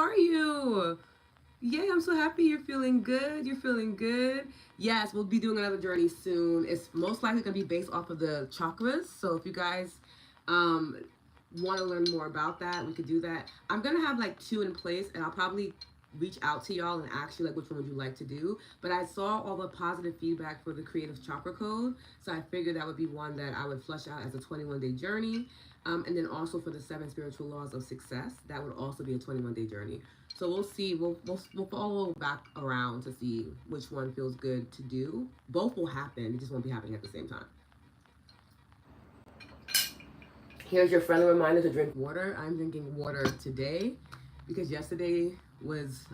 are you? Yay, I'm so happy you're feeling good. You're feeling good. Yes, we'll be doing another journey soon. It's most likely going to be based off of the chakras. So if you guys um, want to learn more about that, we could do that. I'm going to have like two in place, and I'll probably reach out to y'all and ask you like which one would you like to do. But I saw all the positive feedback for the creative chakra code, so I figured that would be one that I would flush out as a 21-day journey. And then also for the seven spiritual laws of success, that would also be a 21-day journey. So we'll see. We'll follow back around to see which one feels good to do. Both will happen. It just won't be happening at the same time. Here's your friendly reminder to drink water. I'm drinking water today because yesterday was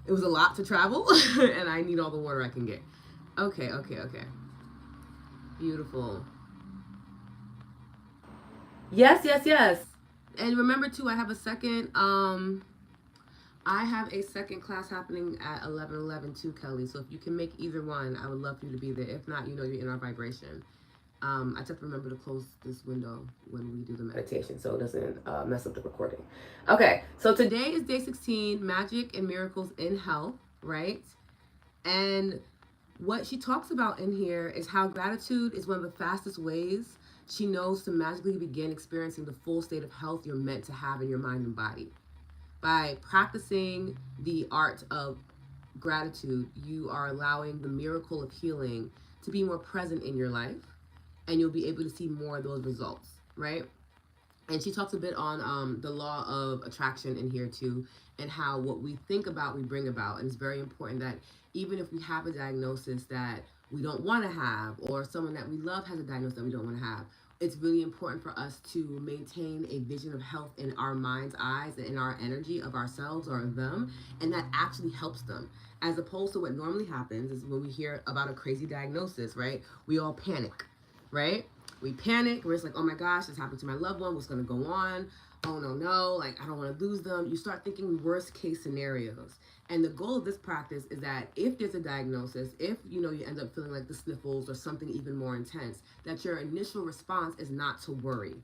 it was a lot to travel and I need all the water I can get. Okay, okay, okay. Beautiful. Yes, yes, yes. And remember too, I have a second class happening at 11:11 too, Kelly. So if you can make either one, I would love for you to be there. If not, you know you're in our vibration. I just have to remember to close this window when we do the meditation so it doesn't mess up the recording. Okay, so today is day 16, Magic and Miracles in Health, right? And what she talks about in here is how gratitude is one of the fastest ways she knows to magically begin experiencing the full state of health you're meant to have in your mind and body. By practicing the art of gratitude, you are allowing the miracle of healing to be more present in your life, and you'll be able to see more of those results, right? And she talks a bit on the law of attraction in here too, and how what we think about, we bring about. And it's very important that even if we have a diagnosis that we don't want to have, or someone that we love has a diagnosis that we don't want to have, it's really important for us to maintain a vision of health in our mind's eyes and in our energy of ourselves or them, and that actually helps them. As opposed to what normally happens is when we hear about a crazy diagnosis, right? We all panic, right? We panic. We're just like, oh my gosh, this happened to my loved one. What's going to go on? Oh no, no, like I don't want to lose them. You start thinking worst case scenarios. And the goal of this practice is that if there's a diagnosis, if you end up feeling like the sniffles or something even more intense, that your initial response is not to worry,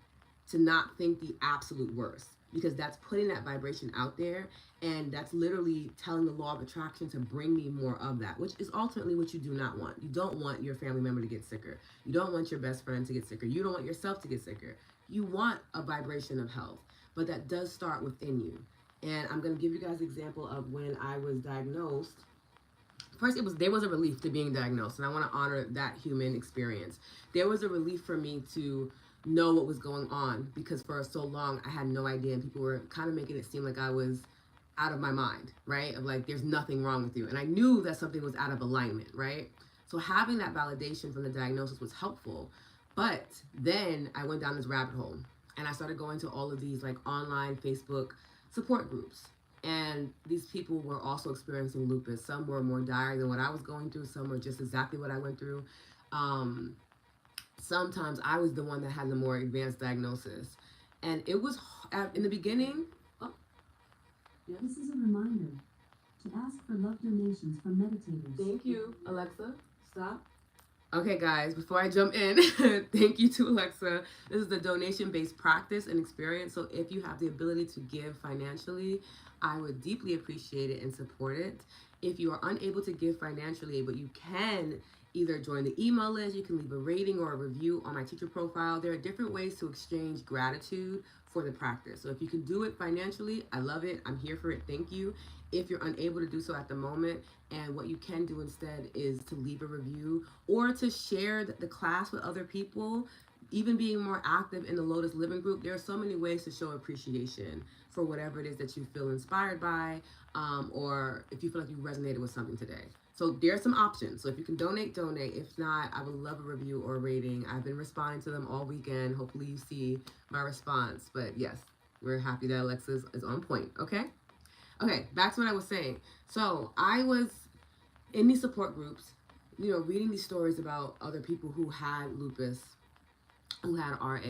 to not think the absolute worst, because that's putting that vibration out there, and that's literally telling the law of attraction to bring me more of that, which is ultimately what you do not want. You don't want your family member to get sicker. You don't want your best friend to get sicker. You don't want yourself to get sicker. You want a vibration of health, but that does start within you. And I'm going to give you guys an example of when I was diagnosed. First, there was a relief to being diagnosed, and I want to honor that human experience. There was a relief for me to know what was going on, because for so long I had no idea, and people were kind of making it seem like I was out of my mind, right? Of like, there's nothing wrong with you. And I knew that something was out of alignment, right? So having that validation from the diagnosis was helpful. But then I went down this rabbit hole, and I started going to all of these like online Facebook support groups. And these people were also experiencing lupus. Some were more dire than what I was going through. Some were just exactly what I went through. Um, Sometimes I was the one that had the more advanced diagnosis. And it was in the beginning. Oh, yes. This is a reminder to ask for love donations from meditators. Thank you, Alexa. Stop. Okay, guys, before I jump in, thank you to Alexa. This is a donation-based practice and experience. So if you have the ability to give financially, I would deeply appreciate it and support it. If you are unable to give financially, but you can either join the email list, you can leave a rating or a review on my teacher profile. There are different ways to exchange gratitude for the practice. So if you can do it financially, I love it. I'm here for it. Thank you. If you're unable to do so at the moment, and what you can do instead is to leave a review or to share the class with other people, even being more active in the Lotus Living Group. There are so many ways to show appreciation for whatever it is that you feel inspired by, or if you feel like you resonated with something today. So there are some options. So if you can donate, donate. If not, I would love a review or a rating. I've been responding to them all weekend. Hopefully you see my response. But yes, we're happy that Alexa is on point. Okay? Okay, back to what I was saying. So I was in these support groups, reading these stories about other people who had lupus, who had RA,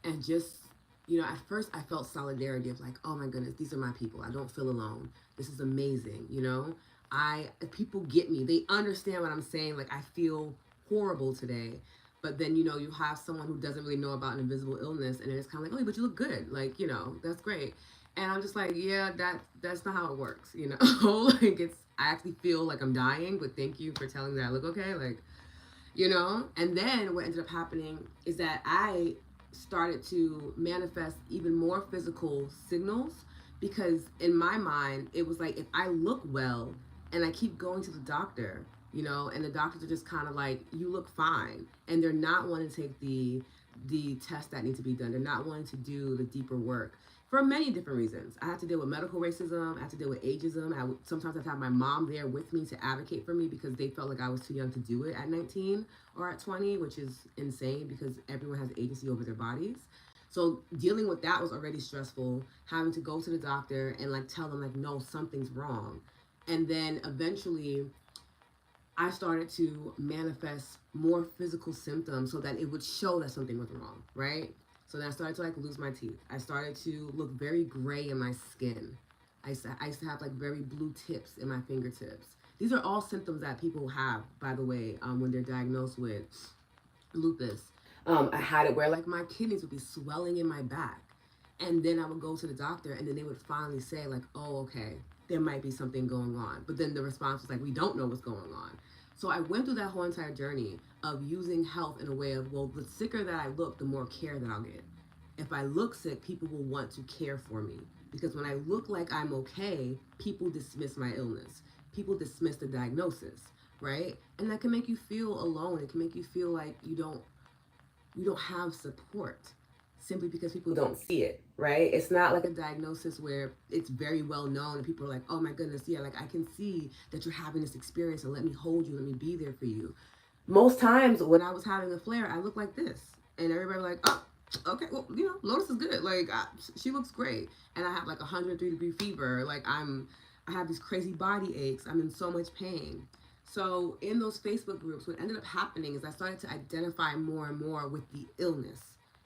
and just, at first I felt solidarity of like, oh my goodness, these are my people. I don't feel alone. This is amazing, people get me. They understand what I'm saying. Like, I feel horrible today. But then, you have someone who doesn't really know about an invisible illness, and it's kind of like, oh, but you look good. Like, that's great. And I'm just like, yeah, that's not how it works, you know. Like it's I actually feel like I'm dying, but thank you for telling me that I look okay, like, you know. And then what ended up happening is that I started to manifest even more physical signals because in my mind it was like if I look well and I keep going to the doctor, you know, and the doctors are just kind of like, you look fine, and they're not wanting to take the tests that need to be done. They're not wanting to do the deeper work for many different reasons. I had to deal with medical racism. I had to deal with ageism. Sometimes I'd have my mom there with me to advocate for me because they felt like I was too young to do it at 19 or at 20, which is insane because everyone has agency over their bodies. So dealing with that was already stressful. Having to go to the doctor and like tell them like, no, something's wrong. And then eventually I started to manifest more physical symptoms so that it would show that something was wrong, right? So then I started to like lose my teeth. I started to look very gray in my skin. I used to have like very blue tips in my fingertips. These are all symptoms that people have, by the way, when they're diagnosed with lupus. I had it where like my kidneys would be swelling in my back. And then I would go to the doctor and then they would finally say like, oh, okay, there might be something going on. But then the response was like, we don't know what's going on. So I went through that whole entire journey of using health in a way of, well, the sicker that I look, the more care that I'll get. If I look sick, people will want to care for me. Because when I look like I'm okay, people dismiss my illness. People dismiss the diagnosis, right? And that can make you feel alone. It can make you feel like you don't have support simply because people don't see it, right? It's not like a diagnosis where it's very well known and people are like, oh my goodness, yeah, like I can see that you're having this experience and let me hold you, let me be there for you. Most times when I was having a flare, I looked like this. And everybody was like, oh, okay, well, you know, Lotus is good. Like, she looks great. And I have like 103-degree fever. Like, I have these crazy body aches. I'm in so much pain. So in those Facebook groups, what ended up happening is I started to identify more and more with the illness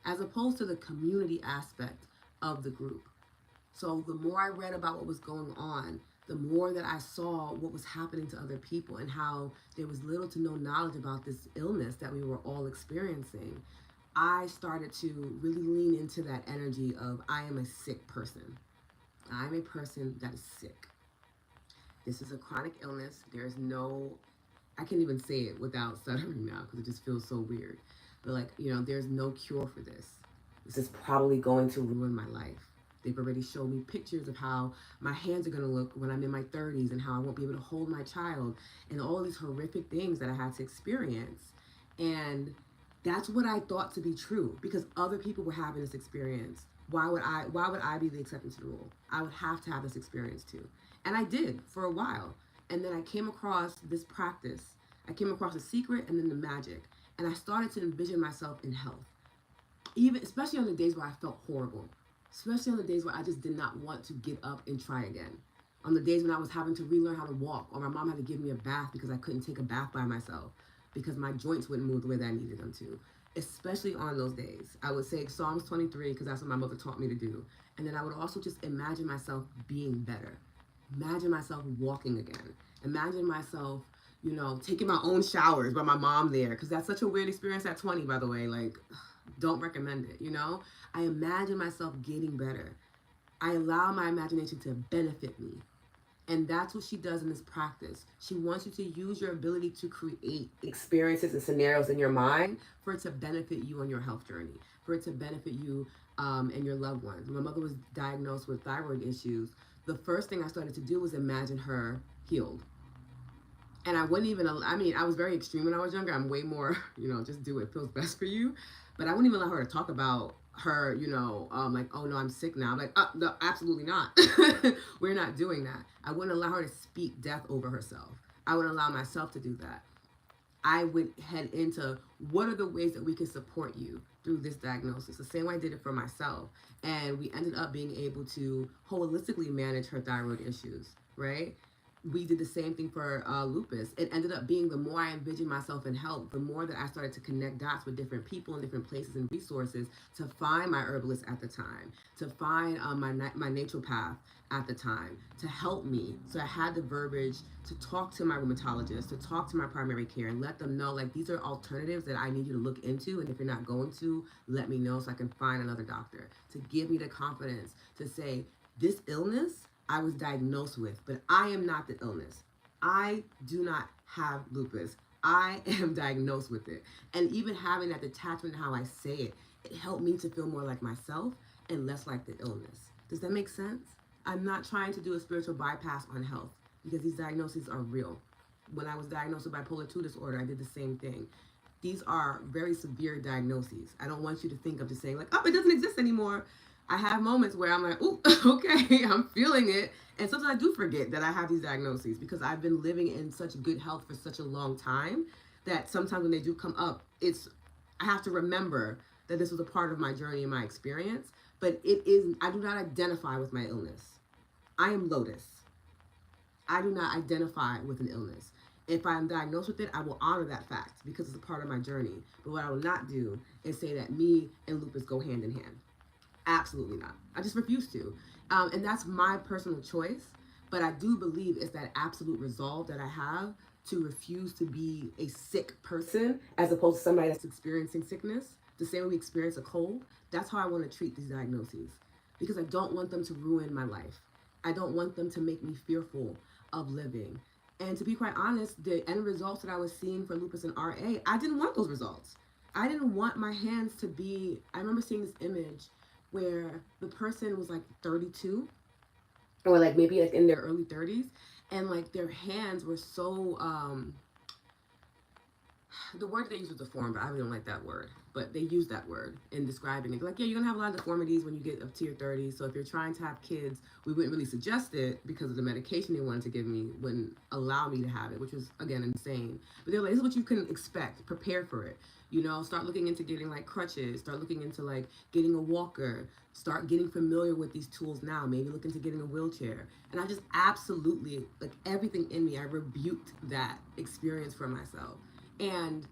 as opposed to the community aspect of the group. So the more I read about what was going on, the more that I saw what was happening to other people and how there was little to no knowledge about this illness that we were all experiencing. I started to really lean into that energy of I am a sick person. I'm a person that is sick. This is a chronic illness. There's no, I can't even say it without stuttering now because it just feels so weird. But like, you know, there's no cure for this. This is probably going to ruin my life. They've already showed me pictures of how my hands are going to look when I'm in my 30s and how I won't be able to hold my child and all these horrific things that I had to experience. And that's what I thought to be true because other people were having this experience. Why would I be the exception to the rule? I would have to have this experience too. And I did for a while. And then I came across this practice. I came across the secret and then the magic. And I started to envision myself in health. Even especially on the days where I felt horrible. Especially on the days where I just did not want to get up and try again. On the days when I was having to relearn how to walk, or my mom had to give me a bath because I couldn't take a bath by myself because my joints wouldn't move the way that I needed them to. Especially on those days, I would say Psalms 23 because that's what my mother taught me to do. And then I would also just imagine myself being better. Imagine myself walking again. Imagine myself, you know, taking my own showers by my mom there because that's such a weird experience at 20, by the way. Like, don't recommend it, you know? I imagine myself getting better. I allow my imagination to benefit me. And that's what she does in this practice. She wants you to use your ability to create experiences and scenarios in your mind for it to benefit you on your health journey, for it to benefit you and your loved ones. When my mother was diagnosed with thyroid issues, the first thing I started to do was imagine her healed. And I wouldn't even, I mean, I was very extreme when I was younger. I'm way more, you know, just do what feels best for you. But I wouldn't even allow her to talk about her, you know, like, oh no, I'm sick now. I'm like, no, absolutely not. We're not doing that. I wouldn't allow her to speak death over herself. I wouldn't allow myself to do that. I would head into what are the ways that we can support you through this diagnosis. The same way I did it for myself. And we ended up being able to holistically manage her thyroid issues, right? We did the same thing for lupus. It ended up being the more I envisioned myself in health, the more that I started to connect dots with different people in different places and resources to find my herbalist at the time, to find my naturopath at the time, to help me. So I had the verbiage to talk to my rheumatologist, to talk to my primary care and let them know, like, these are alternatives that I need you to look into. And if you're not going to, let me know so I can find another doctor, to give me the confidence to say, this illness I was diagnosed with, but I am not the illness. I do not have lupus. I am diagnosed with it. And even having that detachment in how I say it, it helped me to feel more like myself and less like the illness. Does that make sense? I'm not trying to do a spiritual bypass on health because these diagnoses are real. When I was diagnosed with bipolar 2 disorder, I did the same thing. These are very severe diagnoses. I don't want you to think of just saying like, oh, it doesn't exist anymore. I have moments where I'm like, oh, okay, I'm feeling it. And sometimes I do forget that I have these diagnoses because I've been living in such good health for such a long time that sometimes when they do come up, I have to remember that this was a part of my journey and my experience. But I do not identify with my illness. I am Lotus. I do not identify with an illness. If I'm diagnosed with it, I will honor that fact because it's a part of my journey. But what I will not do is say that me and lupus go hand in hand. Absolutely not. I just refuse to. And that's my personal choice. But I do believe it's that absolute resolve that I have to refuse to be a sick person as opposed to somebody that's experiencing sickness. The same way we experience a cold. That's how I want to treat these diagnoses because I don't want them to ruin my life. I don't want them to make me fearful of living. And to be quite honest, the end results that I was seeing for lupus and RA, I didn't want those results. I didn't want my hands to be, I remember seeing this image where the person was like 32 or like maybe like in their early 30s and like their hands were so the word they use was deformed, but I really don't like that word. But they use that word in describing it. Like, yeah, you're gonna have a lot of deformities when you get up to your 30s. So if you're trying to have kids, we wouldn't really suggest it because of the medication they wanted to give me wouldn't allow me to have it, which was again insane. But they're like, this is what you can expect. Prepare for it. You know, start looking into getting like crutches, start looking into like getting a walker, start getting familiar with these tools now, maybe look into getting a wheelchair. And I just absolutely, like everything in me, I rebuked that experience for myself. And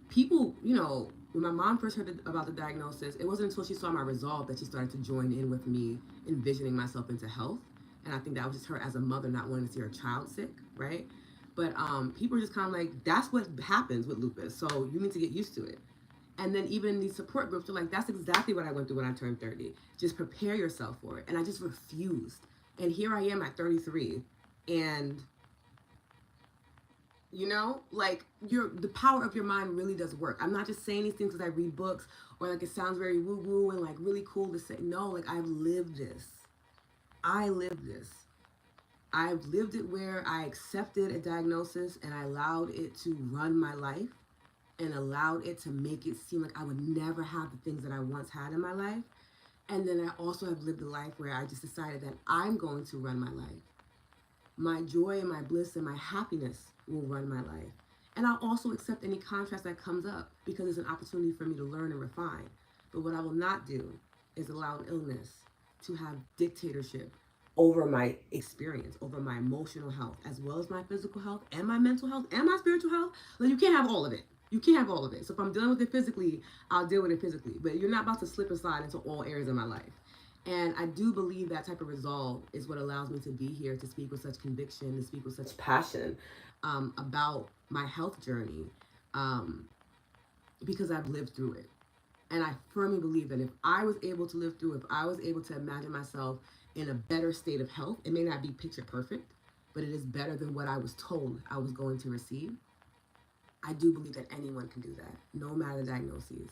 people, you know, when my mom first heard about the diagnosis, it wasn't until she saw my resolve that she started to join in with me envisioning myself into health. And I think that was just her as a mother not wanting to see her child sick, right? But people are just kind of like, that's what happens with lupus. So you need to get used to it. And then even these support groups are like, that's exactly what I went through when I turned 30. Just prepare yourself for it. And I just refused. And here I am at 33. And you know, like the power of your mind really does work. I'm not just saying these things because I read books or like it sounds very woo woo and like really cool to say. No, like I've lived this. I lived this. I've lived it where I accepted a diagnosis and I allowed it to run my life and allowed it to make it seem like I would never have the things that I once had in my life. And then I also have lived a life where I just decided that I'm going to run my life. My joy and my bliss and my happiness will run my life. And I'll also accept any contrast that comes up because it's an opportunity for me to learn and refine. But what I will not do is allow an illness to have dictatorship over my experience, over my emotional health, as well as my physical health and my mental health and my spiritual health. Like you can't have all of it. You can't have all of it. So if I'm dealing with it physically, I'll deal with it physically. But you're not about to slip and slide into all areas of my life. And I do believe that type of resolve is what allows me to be here, to speak with such conviction, to speak with such passion about my health journey because I've lived through it. And I firmly believe that if I was able to live through, if I was able to imagine myself in a better state of health, it may not be picture perfect, but it is better than what I was told I was going to receive. I do believe that anyone can do that, no matter the diagnoses.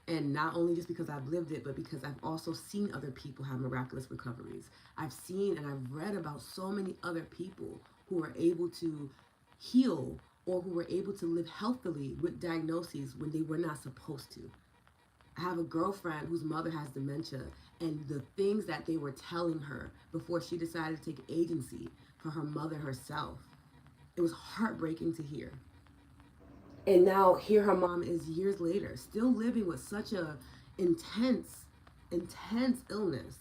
And not only just because I've lived it, but because I've also seen other people have miraculous recoveries. I've seen and I've read about so many other people who are able to heal or who were able to live healthily with diagnoses when they were not supposed to. I have a girlfriend whose mother has dementia, and the things that they were telling her before she decided to take agency for her mother herself, it was heartbreaking to hear. And now here her mom is years later, still living with such a intense, intense illness.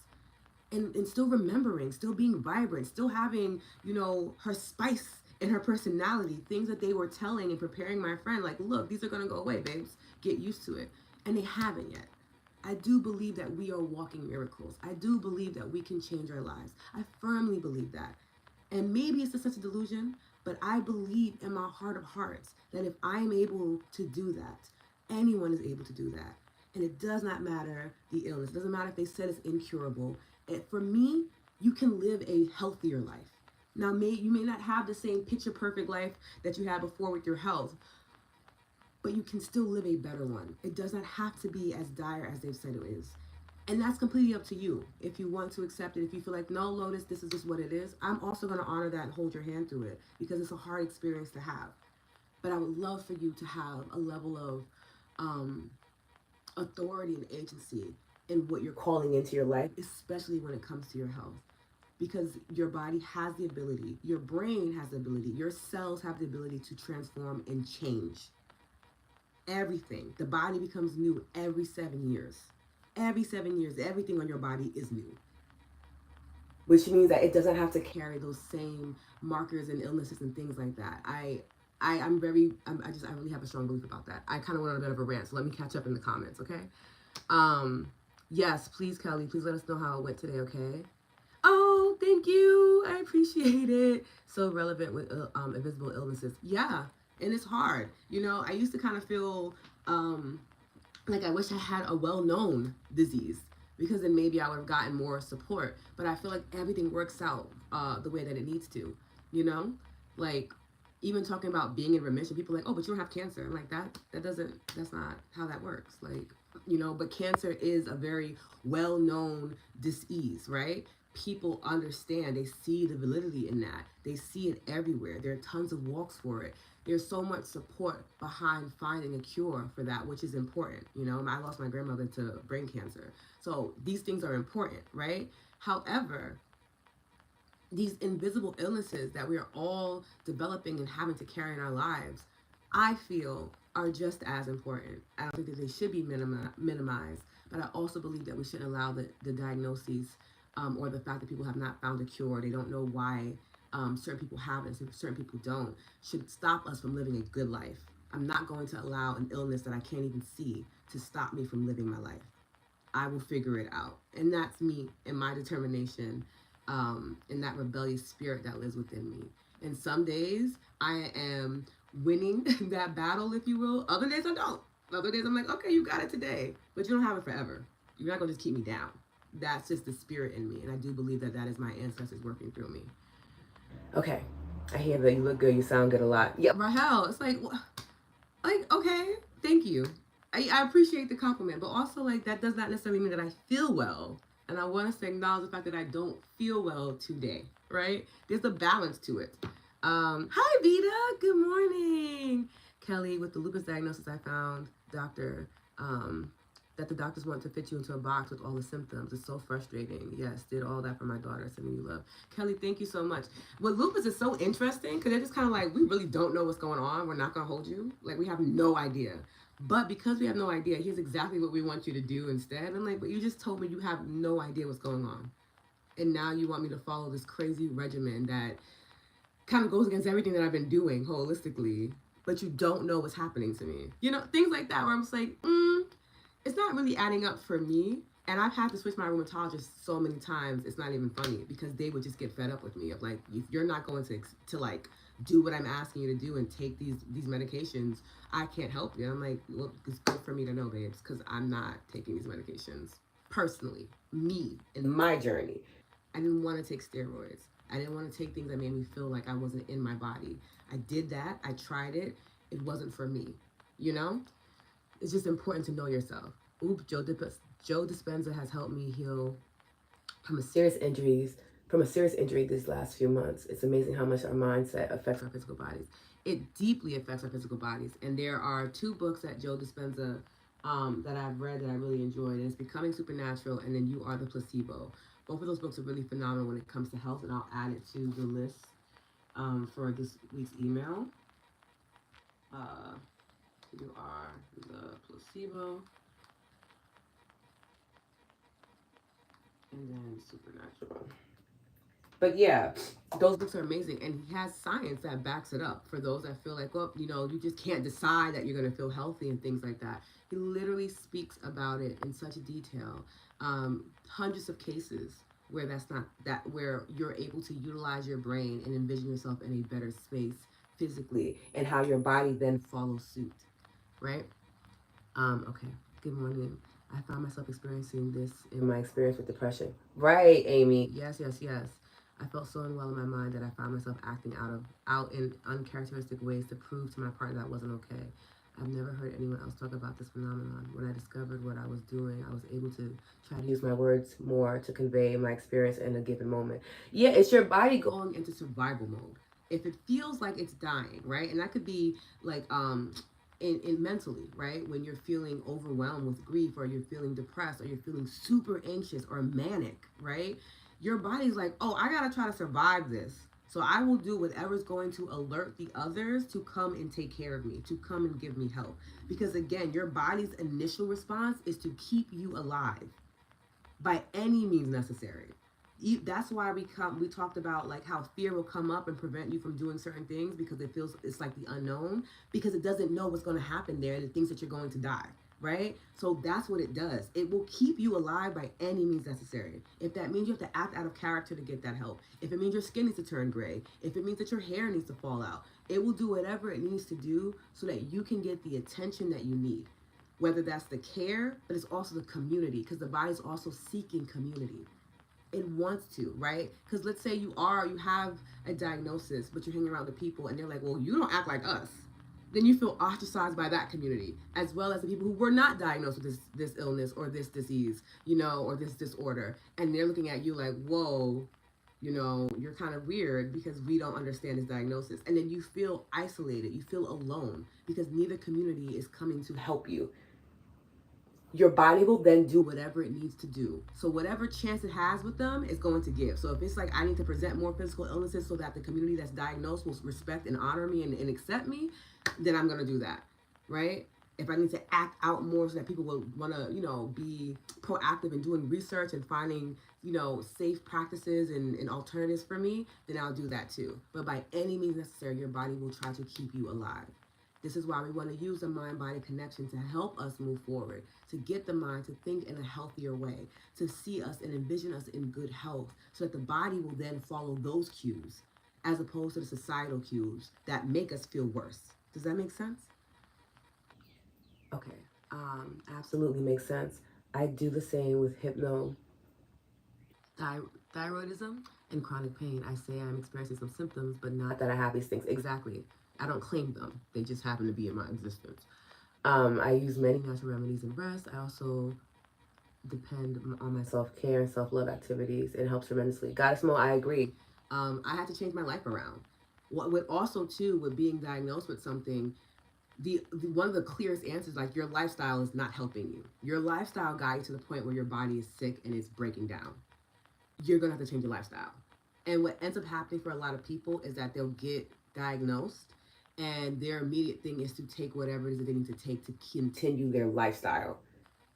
And still remembering, still being vibrant, still having, you know, her spice in her personality, things that they were telling and preparing my friend, like, look, these are gonna go away, babes. Get used to it. And they haven't yet. I do believe that we are walking miracles. I do believe that we can change our lives. I firmly believe that. And maybe it's just such a delusion, but I believe in my heart of hearts that if I'm able to do that, anyone is able to do that. And it does not matter the illness. It doesn't matter if they said it's incurable. For me, you can live a healthier life. Now, you may not have the same picture perfect life that you had before with your health, but you can still live a better one. It does not have to be as dire as they've said it is. And that's completely up to you. If you want to accept it, if you feel like, no, Lotus, this is just what it is, I'm also going to honor that and hold your hand through it because it's a hard experience to have. But I would love for you to have a level of um, authority and agency in what you're calling into your life, especially when it comes to your health. Because your body has the ability, your brain has the ability, your cells have the ability to transform and change everything. The body becomes new every 7 years. Every 7 years, everything on your body is new. Which means that it doesn't have to carry those same markers and illnesses and things like that. I really have a strong belief about that. I kind of went on a bit of a rant, so let me catch up in the comments, okay? Yes, please, Kelly, please let us know how it went today, okay? Oh, thank you. I appreciate it. So relevant with invisible illnesses. Yeah, and it's hard. I used to kind of feel like I wish I had a well-known disease because then maybe I would have gotten more support. But I feel like everything works out the way that it needs to. You know, like even talking about being in remission, people are like, oh, but you don't have cancer. I'm like that's not how that works. Like, but cancer is a very well-known disease, right? People understand, they see the validity in that, they see it everywhere, there are tons of walks for it, there's so much support behind finding a cure for that, which is important. I lost my grandmother to brain cancer, so these things are important, right? However, these invisible illnesses that we are all developing and having to carry in our lives, I feel are just as important. I don't think that they should be minimized, but I also believe that we shouldn't allow the diagnoses or the fact that people have not found a cure, they don't know why certain people have it and certain people don't, should stop us from living a good life. I'm not going to allow an illness that I can't even see to stop me from living my life. I will figure it out. And that's me and my determination and that rebellious spirit that lives within me. And some days I am winning that battle, if you will. Other days I don't. Other days I'm like, okay, you got it today, but you don't have it forever. You're not going to just keep me down. That's just the spirit in me. And I do believe that that is my ancestors working through me. Okay. I hear that you look good. You sound good a lot. Yeah, Rahel, it's like, okay, thank you. I appreciate the compliment, but also like that does not necessarily mean that I feel well. And I want us to acknowledge the fact that I don't feel well today, right? There's a balance to it. Hi, Vita. Good morning. Kelly, with the lupus diagnosis, I found that the doctors want to fit you into a box with all the symptoms. It's so frustrating. Yes, did all that for my daughter. Sending you love. Kelly, thank you so much. With lupus is so interesting because they're just kind of like, we really don't know what's going on. We're not going to hold you. Like, we have no idea. But because we have no idea, here's exactly what we want you to do instead. I'm like, but you just told me you have no idea what's going on. And now you want me to follow this crazy regimen that kind of goes against everything that I've been doing holistically, but you don't know what's happening to me. Things like that where I'm just like, it's not really adding up for me. And I've had to switch my rheumatologist so many times, it's not even funny because they would just get fed up with me of like, if you're not going to like do what I'm asking you to do and take these medications, I can't help you. I'm like, well, it's good for me to know, babes, because I'm not taking these medications personally. Me, in my journey, I didn't want to take steroids. I didn't want to take things that made me feel like I wasn't in my body. I did that. I tried it. It wasn't for me. It's just important to know yourself. Joe Dispenza has helped me heal from a serious injury these last few months. It's amazing how much our mindset affects our physical bodies. It deeply affects our physical bodies. And there are 2 books that Joe Dispenza that I've read that I really enjoyed. And it's Becoming Supernatural and then You Are the Placebo. Both of those books are really phenomenal when it comes to health, and I'll add it to the list for this week's email. You Are the Placebo. And then Supernatural. But yeah, those books are amazing. And he has science that backs it up for those that feel like, well, you just can't decide that you're going to feel healthy and things like that. He literally speaks about it in such detail. Hundreds of cases where where you're able to utilize your brain and envision yourself in a better space physically and how your body then follows suit, right? Okay. Good morning. I found myself experiencing this in my experience with depression. Right, Amy. Yes, yes, yes. I felt so unwell in my mind that I found myself acting out in uncharacteristic ways to prove to my partner that I wasn't okay. I've never heard anyone else talk about this phenomenon. When I discovered what I was doing, I was able to try to use my words more to convey my experience in a given moment. Yeah, it's your body going into survival mode. If it feels like it's dying, right? And that could be like in mentally, right? When you're feeling overwhelmed with grief, or you're feeling depressed, or you're feeling super anxious or manic, right? Your body's like, oh, I gotta try to survive this. So I will do whatever's going to alert the others to come and take care of me, to come and give me help. Because again, your body's initial response is to keep you alive by any means necessary. That's why we talked about like how fear will come up and prevent you from doing certain things, because it feels it's like the unknown, because it doesn't know what's going to happen there and it thinks that you're going to die, right? So that's what it does. It will keep you alive by any means necessary. If that means you have to act out of character to get that help, if it means your skin needs to turn gray, if it means that your hair needs to fall out, it will do whatever it needs to do so that you can get the attention that you need, whether that's the care, but it's also the community, because the body's also seeking community. It wants to, right? Because let's say you have a diagnosis, but you're hanging around the people and they're like, well, you don't act like us. Then you feel ostracized by that community, as well as the people who were not diagnosed with this illness or this disease, or this disorder. And they're looking at you like, whoa, you're kind of weird because we don't understand this diagnosis. And then you feel isolated, you feel alone because neither community is coming to help you. Your body will then do whatever it needs to do. So whatever chance it has with them is going to give. So if it's like I need to present more physical illnesses so that the community that's diagnosed will respect and honor me and accept me, then I'm going to do that, right? If I need to act out more so that people will want to, be proactive in doing research and finding, safe practices and alternatives for me, then I'll do that too. But by any means necessary, your body will try to keep you alive. This is why we want to use the mind body connection to help us move forward, to get the mind to think in a healthier way, to see us and envision us in good health, so that the body will then follow those cues as opposed to the societal cues that make us feel worse. Does that make sense? Okay, absolutely makes sense. I do the same with thyroidism and chronic pain. I say I'm experiencing some symptoms, but not that I have these things. Exactly. I don't claim them. They just happen to be in my existence. I use many natural remedies and rest. I also depend on my self care and self love activities. It helps tremendously. Goddess Mo, I agree. I had to change my life around. What with also too with being diagnosed with something, the one of the clearest answers, like, your lifestyle is not helping you. Your lifestyle got you to the point where your body is sick and it's breaking down. You're gonna have to change your lifestyle. And what ends up happening for a lot of people is that they'll get diagnosed and their immediate thing is to take whatever it is that they need to take to continue their lifestyle.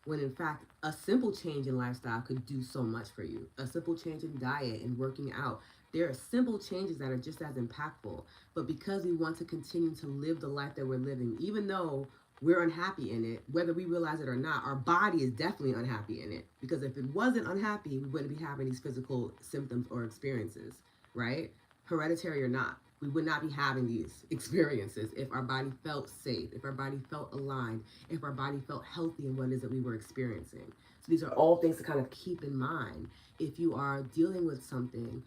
When in fact, a simple change in lifestyle could do so much for you. A simple change in diet and working out. There are simple changes that are just as impactful. But because we want to continue to live the life that we're living, even though we're unhappy in it, whether we realize it or not, our body is definitely unhappy in it. Because if it wasn't unhappy, we wouldn't be having these physical symptoms or experiences, right? Hereditary or not, we would not be having these experiences if our body felt safe, if our body felt aligned, if our body felt healthy in what it is that we were experiencing. So these are all things to kind of keep in mind if you are dealing with something,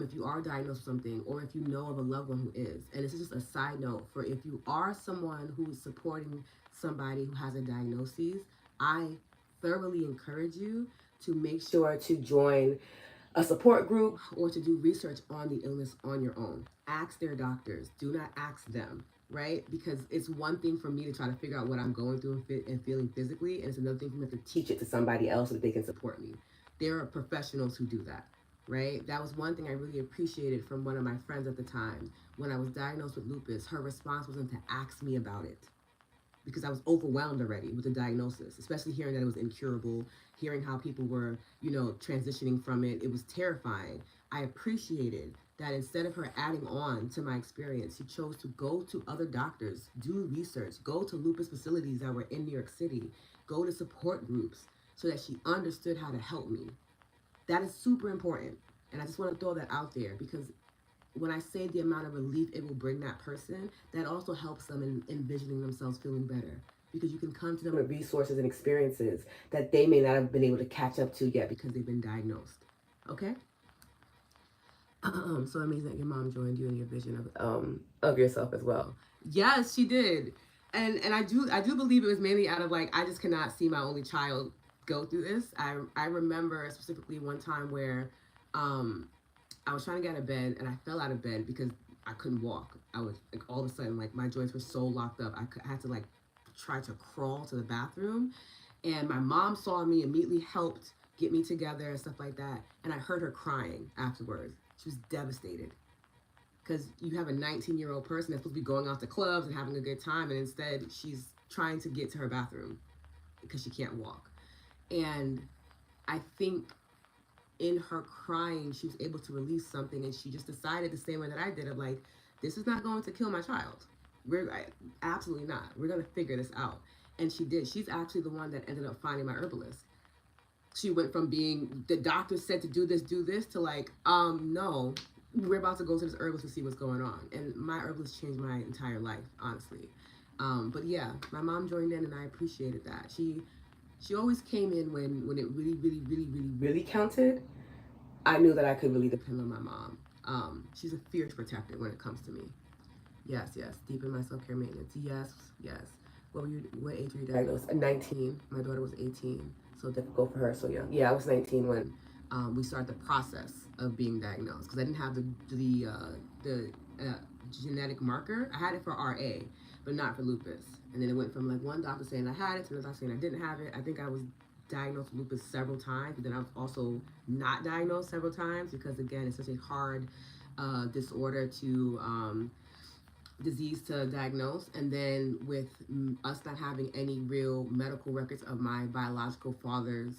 if you are diagnosed with something, or if you know of a loved one who is. And this is just a side note for if you are someone who is supporting somebody who has a diagnosis, I thoroughly encourage you to make sure to join a support group or to do research on the illness on your own. Ask their doctors. Do not ask them, right? Because it's one thing for me to try to figure out what I'm going through and feeling physically, and it's another thing for me to teach it to somebody else so that they can support me. There are professionals who do that, right? That was one thing I really appreciated from one of my friends at the time. When I was diagnosed with lupus, her response wasn't to ask me about it, because I was overwhelmed already with the diagnosis, especially hearing that it was incurable, hearing how people were, transitioning from it. It was terrifying. I appreciated that instead of her adding on to my experience, she chose to go to other doctors, do research, go to lupus facilities that were in New York City, go to support groups so that she understood how to help me. That is super important. And I just want to throw that out there because when I say the amount of relief it will bring that person, that also helps them in envisioning themselves feeling better. because you can come to them with resources and experiences that they may not have been able to catch up to yet because they've been diagnosed. Okay? So amazing that your mom joined you in your vision of yourself as well. Yes, she did. And I do believe it was mainly out of like I just cannot see my only child go through this. I remember specifically one time where um I was trying to get out of bed and I fell out of bed because I couldn't walk. I was like all of a sudden like my joints were so locked up. I had to like try to crawl to the bathroom, and my mom saw me, immediately helped get me together and stuff like that. And I heard her crying afterwards. She was devastated because you have a 19-year-old person that's supposed to be going out to clubs and having a good time, and instead she's trying to get to her bathroom because she can't walk. And I think in her crying, she was able to release something, and she just decided the same way that I did of like, this is not going to kill my child. Absolutely not. We're gonna figure this out. And she did. She's actually the one that ended up finding my herbalist. She went from being the doctor said to do this to like, no, we're about to go to this herbalist to see what's going on. And my herbalist changed my entire life, honestly. But yeah, my mom joined in, and I appreciated that. She always came in when it really, really, really, really, really counted. I knew that I could really depend on my mom. She's a fierce protector when it comes to me. Yes, yes. Deep in my self care maintenance. Yes, yes. What age were you diagnosed? At 19. My daughter was 18, so difficult for her. So yeah, I was 19 when we started the process of being diagnosed because I didn't have the genetic marker. I had it for RA, but not for lupus. And then it went from like one doctor saying I had it to another doctor saying I didn't have it. I think I was diagnosed with lupus several times, but then I was also not diagnosed several times because again, it's such a hard disorder to disease to diagnose. And then with us not having any real medical records of my biological father's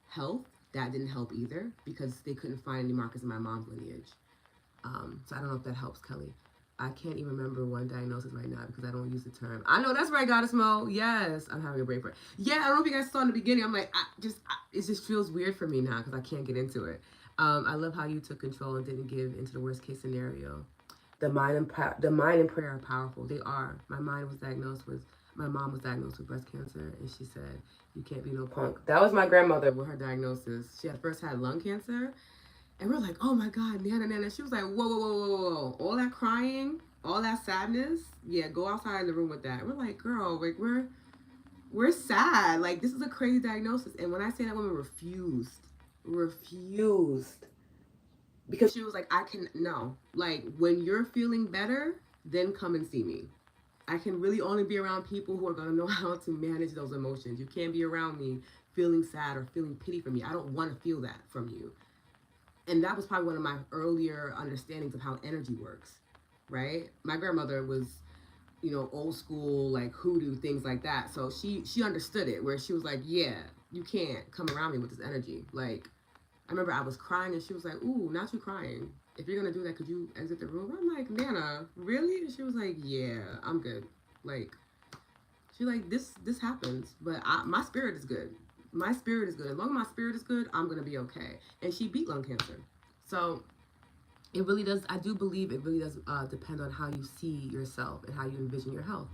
health, that didn't help either because they couldn't find any markers in my mom's lineage. So I don't know if that helps, Kelly. I can't even remember one diagnosis right now because I don't use the term. I know that's right, Goddess Mo. Yes, I'm having a brain fart. Yeah, I don't know if you guys saw in the beginning. I'm like, it just feels weird for me now because I can't get into it. I love how you took control and didn't give into the worst case scenario. The mind and prayer are powerful. They are. My mom was diagnosed with breast cancer, and she said, "You can't be no punk." That was my grandmother with her diagnosis. She had first had lung cancer, and we're like, "Oh my God, Nana, Nana." She was like, "Whoa, whoa, whoa, whoa, whoa! All that crying, all that sadness. Yeah, go outside in the room with that." We're like, "Girl, like we're sad. Like this is a crazy diagnosis." And when I say that woman refused because she was like, I can no, like when you're feeling better, then come and see me. I can really only be around people who are going to know how to manage those emotions. You can't be around me feeling sad or feeling pity for me. I don't want to feel that from you. And that was probably one of my earlier understandings of how energy works, right? My grandmother was, old school, like hoodoo, things like that. So she understood it, where she was like, yeah, you can't come around me with this energy. Like, I remember I was crying and she was like, ooh, not you crying. If you're gonna do that, could you exit the room? I'm like, Nana, really? And she was like, yeah, I'm good. Like, she's like, this happens, but my spirit is good. My spirit is good. As long as my spirit is good, I'm gonna be okay. And she beat lung cancer. So it really does. I do believe it really does depend on how you see yourself and how you envision your health.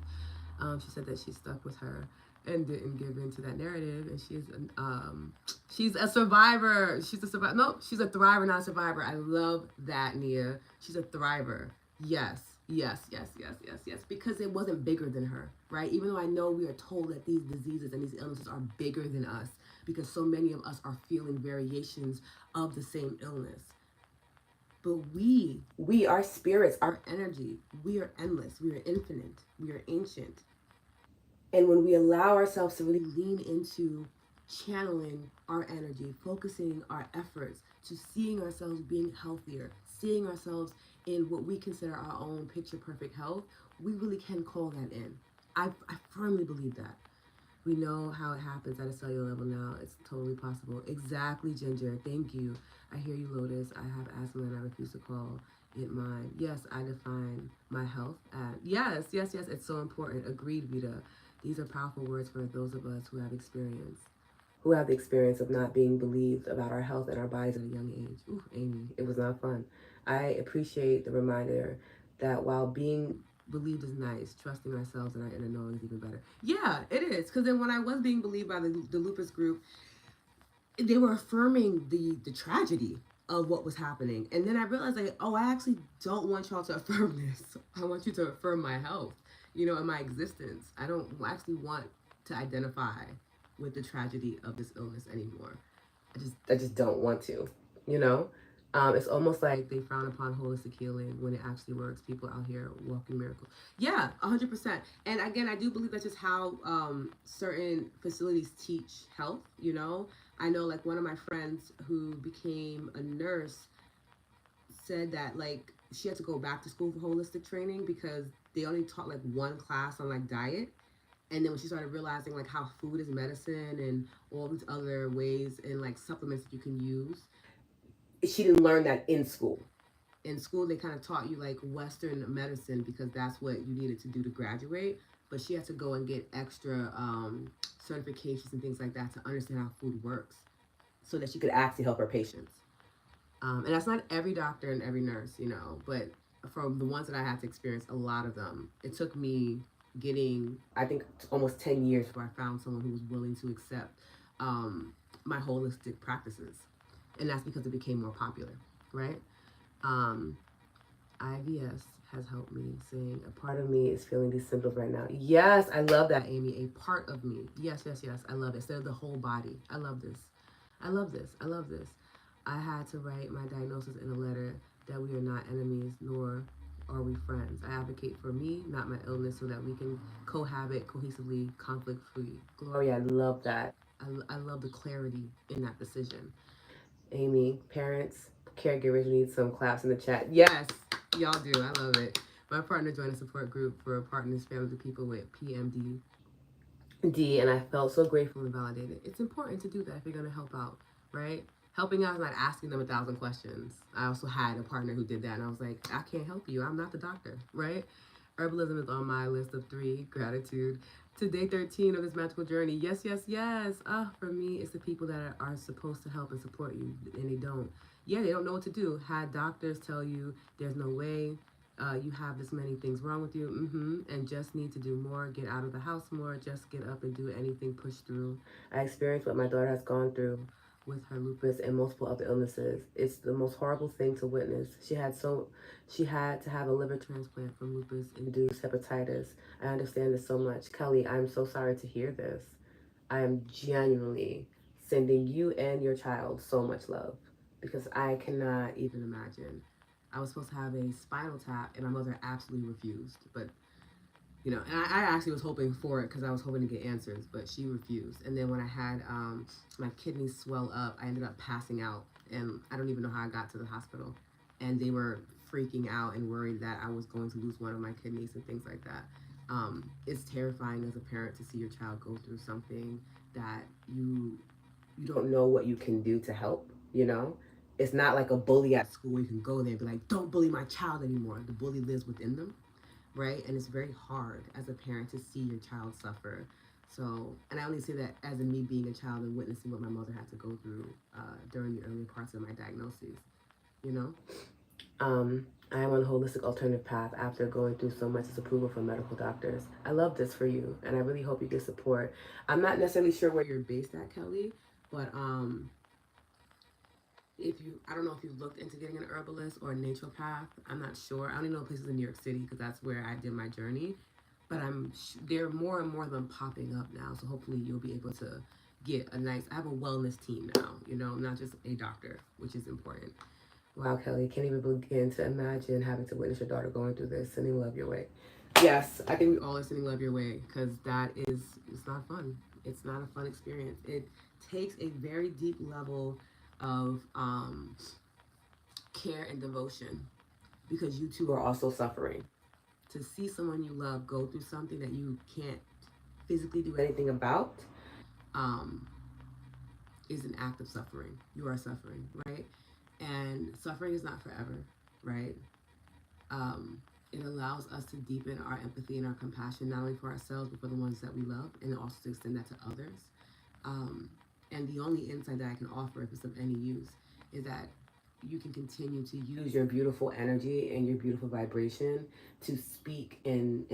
She said that she stuck with her and didn't give in to that narrative, and she's a survivor. She's a survivor. No, she's a thriver, not a survivor. I love that, Nia. She's a thriver. Yes, yes, yes, yes, yes, yes. Because it wasn't bigger than her, right? Even though I know we are told that these diseases and these illnesses are bigger than us, because so many of us are feeling variations of the same illness. But our spirits, our energy, we are endless, we are infinite, we are ancient. And when we allow ourselves to really lean into channeling our energy, focusing our efforts to seeing ourselves being healthier, seeing ourselves in what we consider our own picture perfect health, we really can call that in. I firmly believe that. We know how it happens at a cellular level now. It's totally possible. Exactly, Ginger. Thank you. I hear you, Lotus. I have asthma and I refuse to call it mine. Yes, I define my health at. Yes, yes, yes. It's so important. Agreed, Vita. These are powerful words for those of us who have experience. Who have the experience of not being believed about our health and our bodies at a young age. Ooh, Amy, it was not fun. I appreciate the reminder that while being Believed is nice. Trusting ourselves and our inner knowing is even better. Yeah, it is. Because then when I was being believed by the lupus group, they were affirming the tragedy of what was happening. And then I realized, like, oh, I actually don't want y'all to affirm this. I want you to affirm my health, and my existence. I don't actually want to identify with the tragedy of this illness anymore. I just don't want to, you know. It's almost like they frown upon holistic healing when it actually works. People out here walking miracles. Yeah, 100%. And again, I do believe that's just how certain facilities teach health. I know, like, one of my friends who became a nurse said that, like, she had to go back to school for holistic training because they only taught like one class on like diet. And then when she started realizing like how food is medicine and all these other ways and like supplements that you can use, she didn't learn that in school. In school, they kind of taught you like Western medicine because that's what you needed to do to graduate. But she had to go and get extra certifications and things like that to understand how food works so that she could actually help her patients. And that's not every doctor and every nurse, but from the ones that I had to experience, a lot of them, it took me getting, I think, almost 10 years before I found someone who was willing to accept my holistic practices. And that's because it became more popular, right? Um, IVS has helped me sing. A part of me is feeling these symptoms right now. Yes, I love that, Amy. A part of me. Yes, yes, yes. I love it. Instead of the whole body. I love this. I love this. I love this. I had to write my diagnosis in a letter that we are not enemies, nor are we friends. I advocate for me, not my illness, so that we can cohabit cohesively, conflict free. Gloria, I love that. I love the clarity in that decision. Amy, parents, caregivers need some claps in the chat. Yes, y'all do. I love it. My partner joined a support group for partners, families, and people with PMD. And I felt so grateful and validated. It's important to do that if you're going to help out, right? Helping out is not asking them 1,000 questions. I also had a partner who did that, and I was like, I can't help you. I'm not the doctor, right? Herbalism is on my list of 3. Gratitude. To day 13 of this magical journey. Yes, yes, yes. For me, it's the people that are supposed to help and support you, and they don't. Yeah, they don't know what to do. Had doctors tell you there's no way, you have this many things wrong with you, and just need to do more, get out of the house more, just get up and do anything, push through. I experienced what my daughter has gone through with her lupus and multiple other illnesses. It's the most horrible thing to witness. She had to have a liver transplant from lupus induced hepatitis. I understand this so much. Kelly, I'm so sorry to hear this. I am genuinely sending you and your child so much love because I cannot even imagine. I was supposed to have a spinal tap and my mother absolutely refused. But and I actually was hoping for it because I was hoping to get answers, but she refused. And then when I had my kidneys swell up, I ended up passing out, and I don't even know how I got to the hospital. And they were freaking out and worried that I was going to lose one of my kidneys and things like that. It's terrifying as a parent to see your child go through something that you don't know what you can do to help. It's not like a bully at school where you can go there and be like, don't bully my child anymore. The bully lives within them, right? And it's very hard as a parent to see your child suffer. So, and I only say that as in me being a child and witnessing what my mother had to go through during the early parts of my diagnosis, you know? I am on a holistic alternative path after going through so much disapproval from medical doctors. I love this for you, and I really hope you get support. I'm not necessarily sure where you're based at, Kelly, but I don't know if you've looked into getting an herbalist or a naturopath. I'm not sure. I only know places in New York City because that's where I did my journey. But there are more and more of them popping up now. So hopefully you'll be able to get I have a wellness team now, not just a doctor, which is important. Wow, Kelly, can't even begin to imagine having to witness your daughter going through this. Sending love your way. Yes, I think we all are sending love your way because it's not fun. It's not a fun experience. It takes a very deep level of care and devotion because you too are also suffering. To see someone you love go through something that you can't physically do anything about um, is an act of suffering. You are suffering, right? And suffering is not forever, right? It allows us to deepen our empathy and our compassion, not only for ourselves, but for the ones that we love, and also to extend that to others. And the only insight that I can offer, if it's of any use, is that you can continue to use your beautiful energy and your beautiful vibration to speak and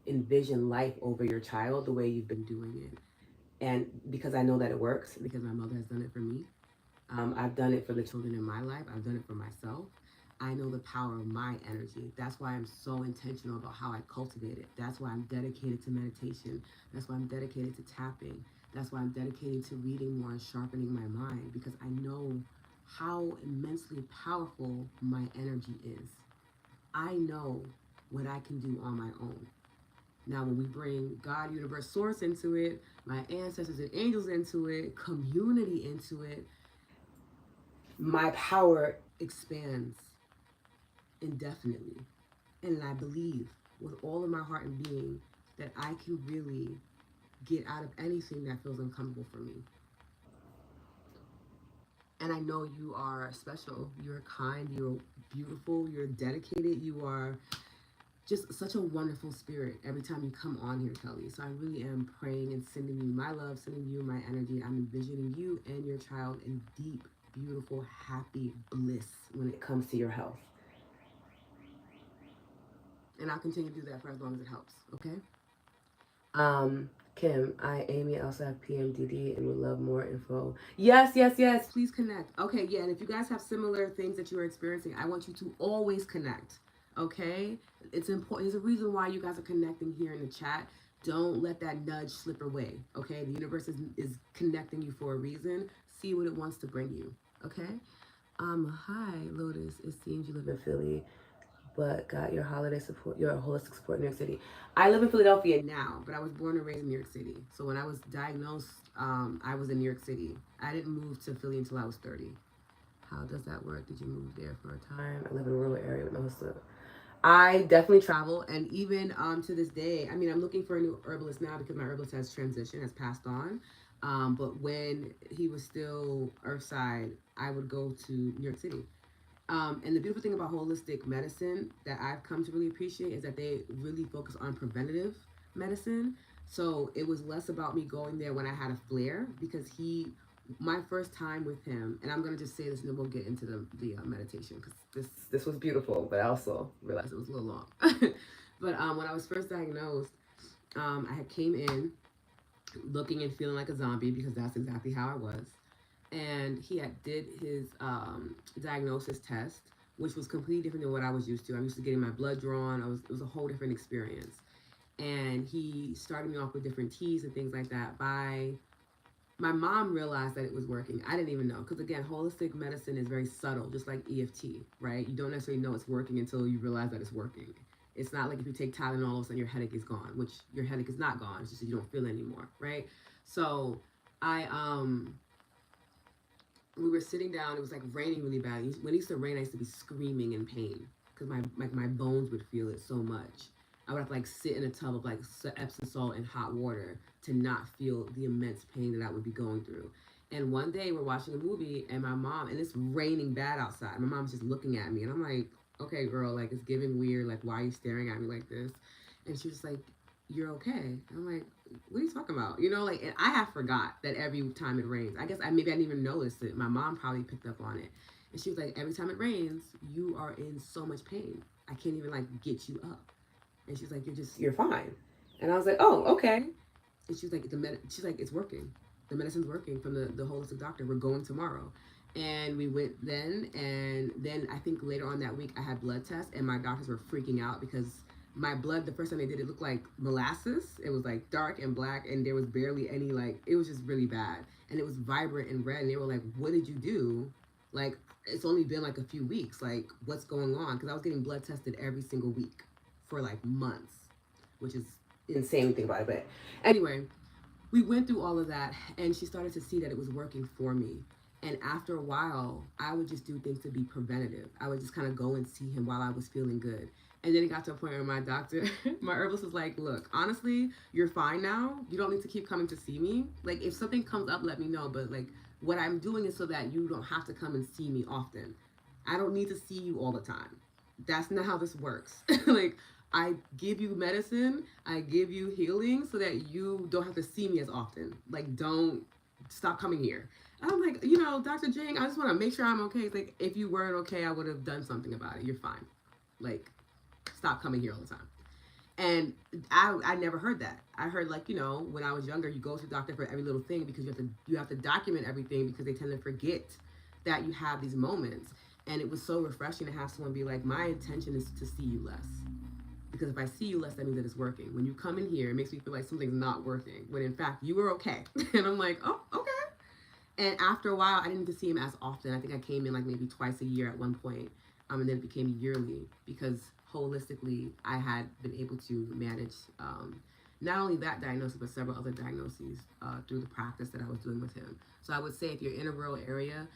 envision life over your child the way you've been doing it. And because I know that it works, because my mother has done it for me, I've done it for the children in my life, I've done it for myself. I know the power of my energy. That's why I'm so intentional about how I cultivate it. That's why I'm dedicated to meditation. That's why I'm dedicated to tapping. That's why I'm dedicated to reading more and sharpening my mind, because I know how immensely powerful my energy is. I know what I can do on my own. Now, when we bring God, universe, source into it, my ancestors and angels into it, community into it, my power expands indefinitely. And I believe with all of my heart and being that I can really get out of anything that feels uncomfortable for me. And I know you are special, you're kind, you're beautiful, you're dedicated, you are just such a wonderful spirit every time you come on here, Kelly. So I really am praying and sending you my love, sending you my energy. I'm envisioning you and your child in deep, beautiful, happy bliss when it comes to your health. And I'll continue to do that for as long as it helps, okay? Kim, Amy also have PMDD and would love more info. Yes, yes, yes. Please connect. Okay, yeah. And if you guys have similar things that you are experiencing, I want you to always connect. Okay, it's important. There's a reason why you guys are connecting here in the chat. Don't let that nudge slip away. Okay, the universe is connecting you for a reason. See what it wants to bring you. Okay. Hi, Lotus. It seems you live in Philly but got your holiday support, your holistic support in New York City. I live in Philadelphia now, but I was born and raised in New York City. So when I was diagnosed, I was in New York City. I didn't move to Philly until I was 30. How does that work? Did you move there for a time? I live in a rural area with no hustle. I definitely travel, and even to this day, I mean, I'm looking for a new herbalist now because my herbalist has transitioned, has passed on. But when he was still Earthside, I would go to New York City. And the beautiful thing about holistic medicine that I've come to really appreciate is that they really focus on preventative medicine. So it was less about me going there when I had a flare, because my first time with him, and I'm gonna just say this, and then we'll get into the meditation, because this was beautiful, but I also realized it was a little long. But when I was first diagnosed, I had came in looking and feeling like a zombie, because that's exactly how I was. And he had did his diagnosis test, which was completely different than what I was used to. I'm used to getting my blood drawn. It was a whole different experience. And he started me off with different teas and things like that. By my mom realized that it was working. I didn't even know, because again, holistic medicine is very subtle, just like EFT, right? You don't necessarily know it's working until you realize that it's working. It's not like if you take Tylenol, all of a sudden your headache is gone, which your headache is not gone. It's just that you don't feel it anymore, right? So I we were sitting down. It was like raining really bad. When it used to rain, I used to be screaming in pain because my bones would feel it so much. I would have to like sit in a tub of like Epsom salt and hot water to not feel the immense pain that I would be going through. And one day we're watching a movie, and my mom, and it's raining bad outside. My mom's just looking at me, and I'm like, okay, girl, like it's giving weird. Like, why are you staring at me like this? And she was like, you're okay. And I'm like, what are you talking about? You know, like, and I have forgot that every time it rains. I guess maybe I didn't even notice it. My mom probably picked up on it. And she was like, every time it rains, you are in so much pain. I can't even like get you up. And she's like, you're fine. And I was like, oh, okay. And she's like, she's like, it's working. The medicine's working from the holistic doctor. We're going tomorrow. And we went then, and then I think later on that week I had blood tests, and my doctors were freaking out because my blood, the first time they did it, looked like molasses. It was like dark and black, and there was barely any, like, it was just really bad. And it was vibrant and red, and they were like, what did you do? Like, it's only been like a few weeks. Like, what's going on? Because I was getting blood tested every single week for like months, which is insane to think about it. But anyway, we went through all of that, and she started to see that it was working for me. And after a while, I would just do things to be preventative. I would just kind of go and see him while I was feeling good. And then it got to a point where my doctor, my herbalist was like, look, honestly, you're fine now. You don't need to keep coming to see me. Like, if something comes up, let me know. But, like, what I'm doing is so that you don't have to come and see me often. I don't need to see you all the time. That's not how this works. Like, I give you medicine, I give you healing so that you don't have to see me as often. Like, don't stop coming here. And I'm like, you know, Dr. Jing, I just want to make sure I'm okay. It's like, if you weren't okay, I would have done something about it. You're fine. Like, stop coming here all the time. And I never heard that. I heard, like, you know, when I was younger, you go to the doctor for every little thing because you have to document everything because they tend to forget that you have these moments. And it was so refreshing to have someone be like, my intention is to see you less. Because if I see you less, that means that it's working. When you come in here, it makes me feel like something's not working. When in fact, you were okay. And I'm like, oh, okay. And after a while, I didn't get to see him as often. I think I came in like maybe twice a year at one point. And then it became yearly because holistically, I had been able to manage not only that diagnosis, but several other diagnoses through the practice that I was doing with him. So I would say if you're in a rural area,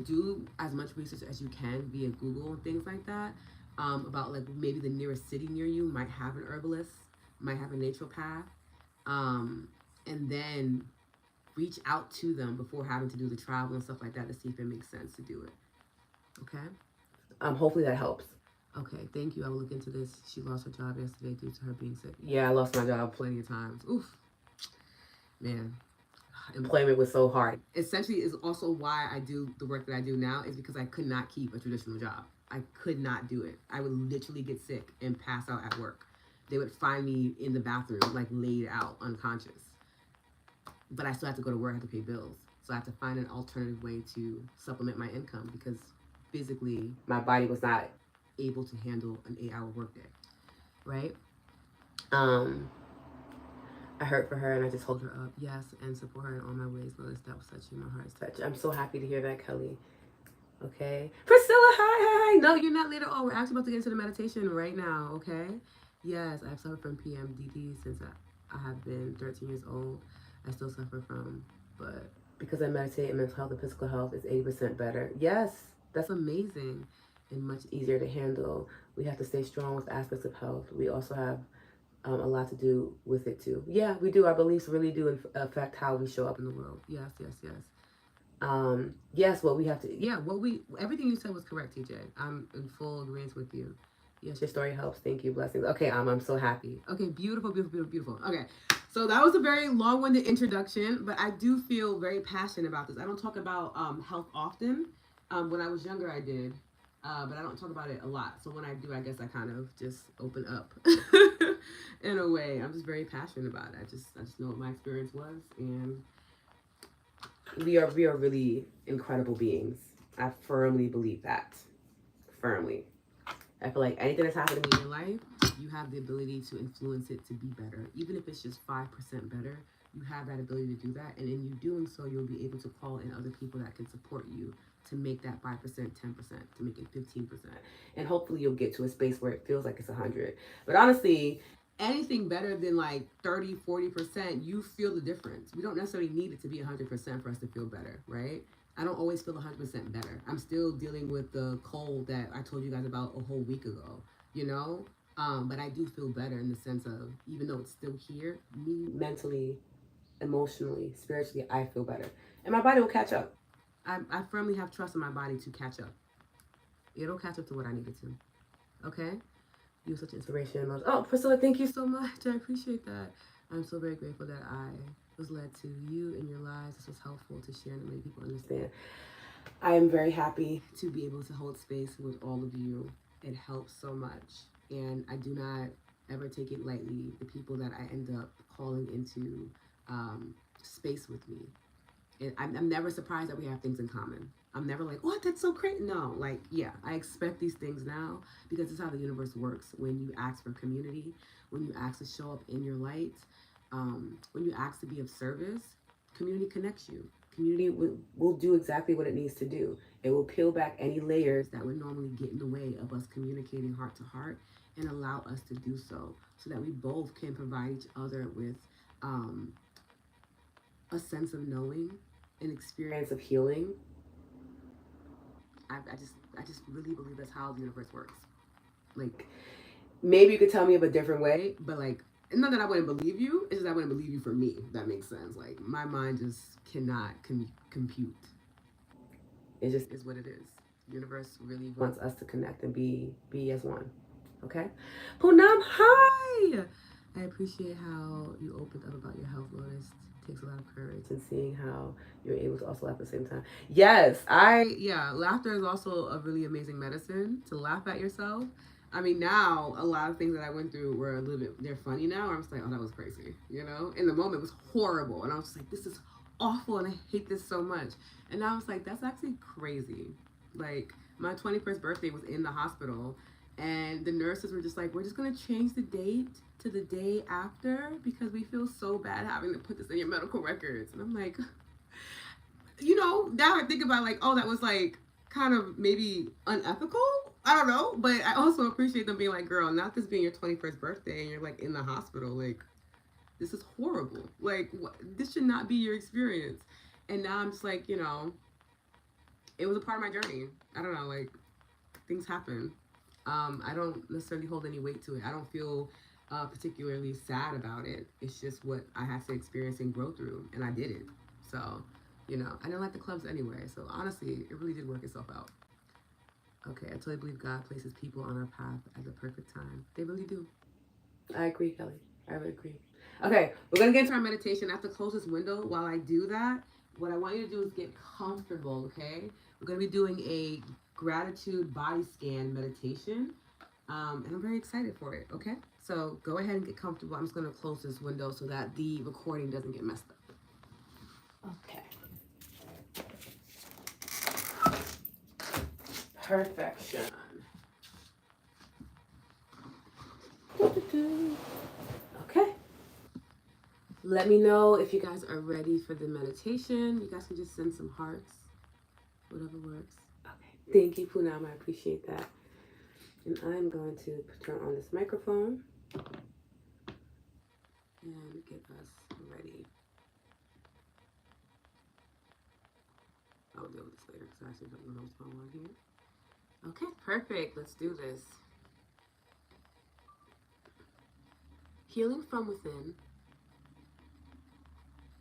do as much research as you can via Google and things like that about like maybe the nearest city near you might have an herbalist, might have a naturopath, and then reach out to them before having to do the travel and stuff like that to see if it makes sense to do it. Okay. Hopefully that helps. Okay, thank you. I will look into this. She lost her job yesterday due to her being sick. Yeah, I lost my job plenty of times. Oof, man. Employment was so hard. Essentially, is also why I do the work that I do now is because I could not keep a traditional job. I could not do it. I would literally get sick and pass out at work. They would find me in the bathroom, like laid out, unconscious. But I still have to go to work. I have to pay bills. So I have to find an alternative way to supplement my income because physically my body was not able to handle an 8-hour workday, right? Um, I hurt for her and I just hold her up, yes, and support her in all my ways. Notice that was touching my heart's touch. I'm so happy to hear that, Kelly. Okay, Priscilla, hi. No, you're not late at all. We're actually about to get into the meditation right now. Okay. Yes, I've suffered from PMDD since I have been 13 years old. I still suffer from, but because I meditate and mental health and physical health is 80% better. Yes, that's amazing and much easier to handle. We have to stay strong with aspects of health. We also have a lot to do with it too. Yeah, we do. Our beliefs really do affect how we show up in the world. Yes, yes, yes. Yes, what we have to, yeah, everything you said was correct, TJ. I'm in full agreement with you. Yes, your story helps. Thank you. Blessings. Okay, I'm so happy. Okay, beautiful, beautiful, beautiful, beautiful. Okay, so that was a very long-winded introduction, but I do feel very passionate about this. I don't talk about health often. When I was younger, I did, but I don't talk about it a lot. So when I do, I guess I kind of just open up in a way. I'm just very passionate about it. I just know what my experience was, and we are really incredible beings. I firmly believe that. Firmly. I feel like anything that's happening in your life, you have the ability to influence it to be better. Even if it's just 5% better, you have that ability to do that. And in you doing so, you'll be able to call in other people that can support you to make that 5%, 10%, to make it 15%. And hopefully you'll get to a space where it feels like it's 100. But honestly, anything better than like 30, 40%, you feel the difference. We don't necessarily need it to be 100% for us to feel better, right? I don't always feel 100% better. I'm still dealing with the cold that I told you guys about a whole week ago, you know? But I do feel better in the sense of, even though it's still here, me mentally, emotionally, spiritually, I feel better. And my body will catch up. I firmly have trust in my body to catch up. It'll catch up to what I needed to. Okay? You're such an inspiration. Oh, Priscilla, thank you so much. I appreciate that. I'm so very grateful that I was led to you in your lives. This was helpful to share and to make people understand. I am very happy to be able to hold space with all of you. It helps so much. And I do not ever take it lightly, the people that I end up calling into space with me. And I'm never surprised that we have things in common. I'm never like, oh, that's so great. No, like, yeah, I expect these things now because it's how the universe works. When you ask for community, when you ask to show up in your light, when you ask to be of service, community connects you. Community will do exactly what it needs to do. It will peel back any layers that would normally get in the way of us communicating heart to heart and allow us to do so that we both can provide each other with a sense of knowing, an experience of healing. I just really believe that's how the universe works. Like, maybe you could tell me of a different way, but like, not that I wouldn't believe you, it's just I wouldn't believe you for me, if that makes sense. Like, my mind just cannot compute. It just is what it is. The universe really wants us to connect and be as one. Okay? Poonam, hi! I appreciate how you opened up about your health, Lotus. takes a lot of courage, and seeing how you're able to also laugh at the same time. Yeah, laughter is also a really amazing medicine to laugh at yourself. I mean, now a lot of things that I went through were a little bit, they're funny now. I'm just like, oh, that was crazy. You know, in the moment it was horrible, and I was just like, this is awful, and I hate this so much. And now I was like, that's actually crazy. Like, my 21st birthday was in the hospital, and the nurses were just like, we're just gonna change the date to the day after because we feel so bad having to put this in your medical records. And I'm like, now I think about like, oh, that was like kind of maybe unethical. I don't know, but I also appreciate them being like, girl, not this being your 21st birthday and you're like in the hospital. Like, this is horrible. Like, this should not be your experience. And now I'm just like, it was a part of my journey. I don't know, like, things happen. I don't necessarily hold any weight to it. I don't feel particularly sad about it. It's just what I had to experience and grow through, and I did it. So, I didn't like the clubs anyway. So honestly, it really did work itself out. Okay, I totally believe God places people on our path at the perfect time. They really do. I agree, Kelly. I would agree. Okay, we're gonna get into our meditation. I have to close this window. While I do that, what I want you to do is get comfortable. Okay, we're gonna be doing a gratitude body scan meditation, and I'm very excited for it. Okay, so go ahead and get comfortable. I'm just gonna close this window so that the recording doesn't get messed up. Okay. Perfection. Okay. Let me know if you guys are ready for the meditation. You guys can just send some hearts, whatever works. Okay. Thank you, Poonam. I appreciate that. And I'm going to turn on this microphone and get us ready. I'll deal with this later because I actually don't know what's going on here. Okay, perfect. Let's do this. Healing from within.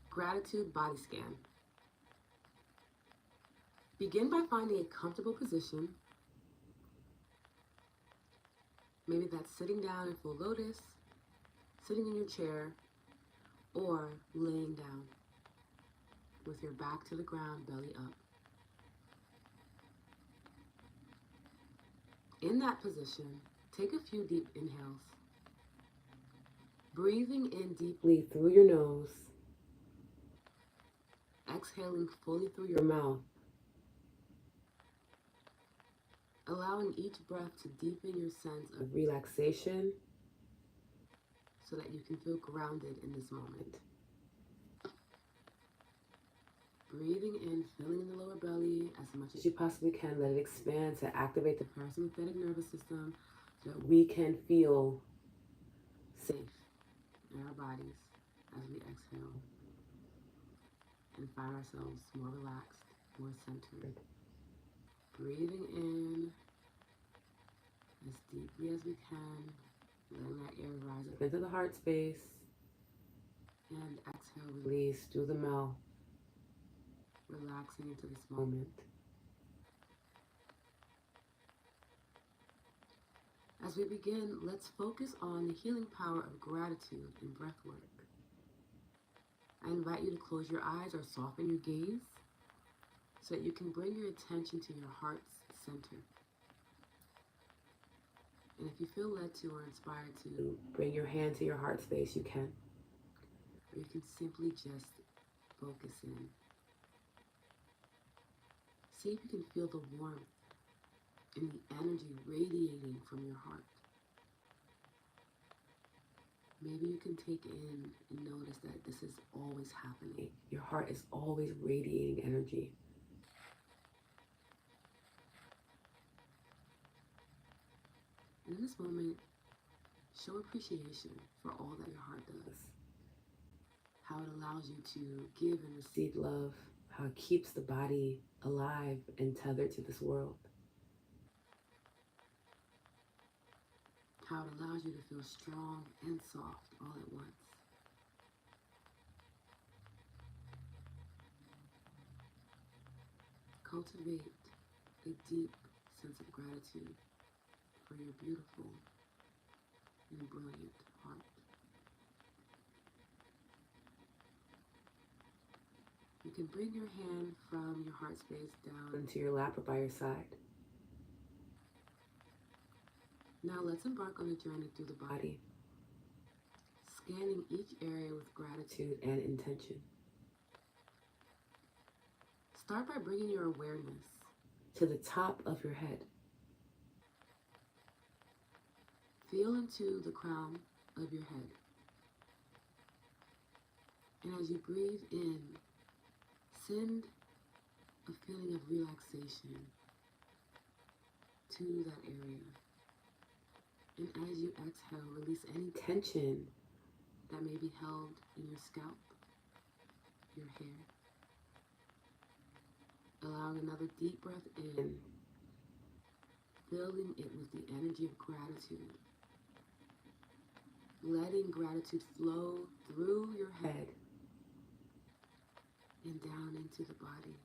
Gratitude body scan. Begin by finding a comfortable position. Maybe that's sitting down in full lotus, sitting in your chair, or laying down with your back to the ground, belly up. In that position, take a few deep inhales. Breathing in deeply through your nose, exhaling fully through your mouth, allowing each breath to deepen your sense of relaxation so that you can feel grounded in this moment. Breathing in, filling the lower belly as much as you possibly can. Let it expand to activate the parasympathetic nervous system so that we can feel safe in our bodies as we exhale and find ourselves more relaxed, more centered. Breathing in as deeply as we can, letting that air rise up into the heart space, and exhale, release through the mouth, relaxing into this moment. As we begin, let's focus on the healing power of gratitude and breath work. I invite you to close your eyes or soften your gaze so that you can bring your attention to your heart's center. And if you feel led to or inspired to bring your hand to your heart space, you can. Or you can simply just focus in. See if you can feel the warmth and the energy radiating from your heart. Maybe you can take in and notice that this is always happening. Your heart is always radiating energy. And in this moment, show appreciation for all that your heart does. How it allows you to give and receive love. How it keeps the body alive and tethered to this world. How it allows you to feel strong and soft all at once. Cultivate a deep sense of gratitude for your beautiful and brilliant heart. can bring your hand from your heart space down into your lap or by your side. Now let's embark on a journey through the body, scanning each area with gratitude and intention. Start by bringing your awareness to the top of your head. Feel into the crown of your head. And as you breathe in, send a feeling of relaxation to that area. And as you exhale, release any tension that may be held in your scalp, your hair. Allowing another deep breath in, filling it with the energy of gratitude. Letting gratitude flow through your head and down into the body.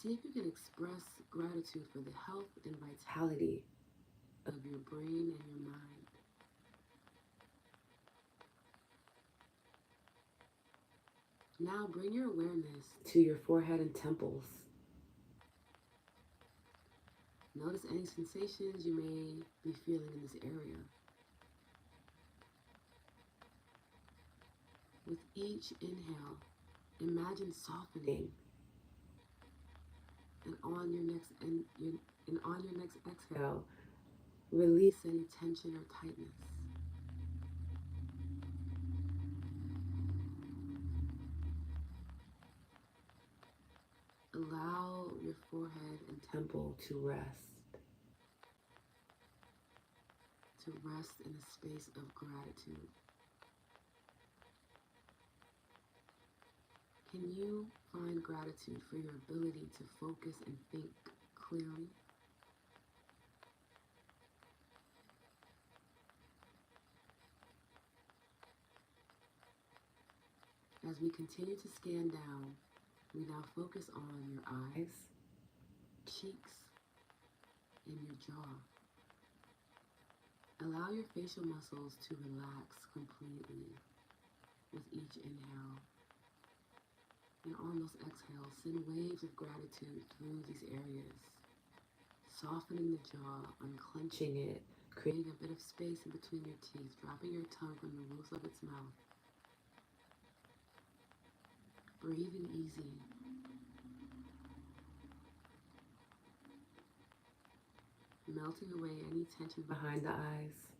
See if you can express gratitude for the health and vitality of your brain and your mind. Now bring your awareness to your forehead and temples. Notice any sensations you may be feeling in this area. With each inhale, imagine softening, and on your next exhale, release any tension or tightness. Allow your forehead and temple to rest in a space of gratitude. Can you find gratitude for your ability to focus and think clearly? As we continue to scan down, we now focus on your eyes, cheeks, and your jaw. Allow your facial muscles to relax completely with each inhale. And on those exhales, send waves of gratitude through these areas, softening the jaw, unclenching it, creating a bit of space in between your teeth, dropping your tongue from the roofs of its mouth. Breathing easy. Melting away any tension behind the eyes.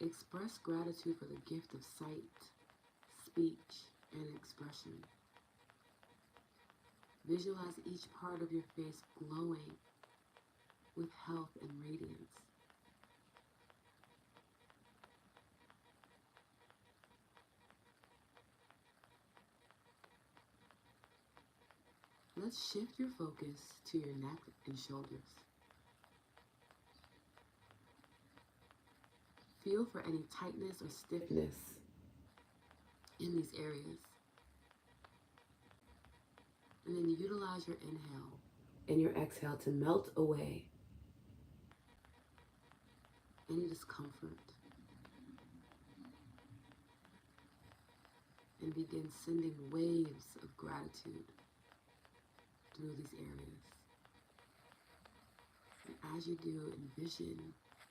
Express gratitude for the gift of sight, speech, and expression. Visualize each part of your face glowing with health and radiance. Let's shift your focus to your neck and shoulders. Feel for any tightness or stiffness in these areas. And then utilize your inhale and your exhale to melt away any discomfort. And begin sending waves of gratitude through these areas. And as you do, envision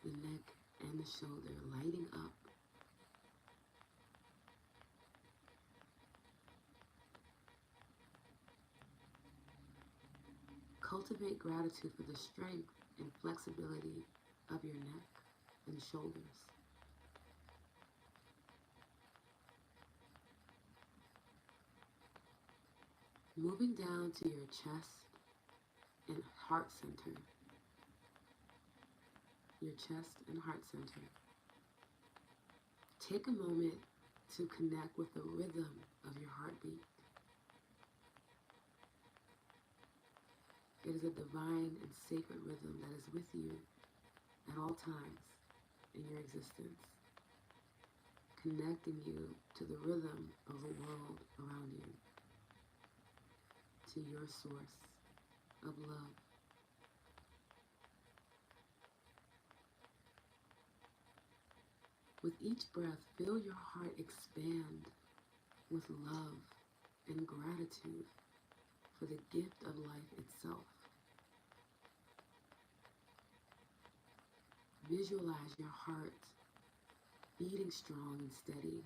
the neck and the shoulder lighting up. Cultivate gratitude for the strength and flexibility of your neck and shoulders. Moving down to your chest and heart center. Your chest and heart center. Take a moment to connect with the rhythm of your heartbeat. It is a divine and sacred rhythm that is with you at all times in your existence, connecting you to the rhythm of the world around you, to your source of love. With each breath, feel your heart expand with love and gratitude for the gift of life itself. Visualize your heart beating strong and steady,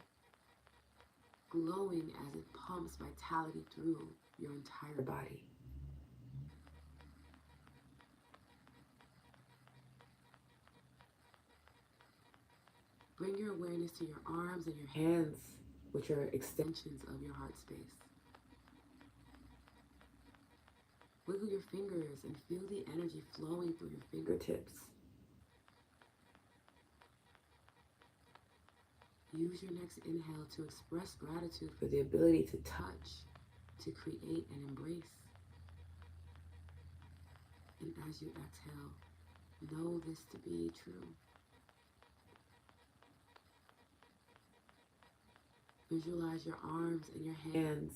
glowing as it pumps vitality through your entire body. Bring your awareness to your arms and your hands, which are extensions of your heart space. Wiggle your fingers and feel the energy flowing through your fingertips. Use your next inhale to express gratitude for the ability to touch, to create and embrace. And as you exhale, know this to be true. Visualize your arms and your hands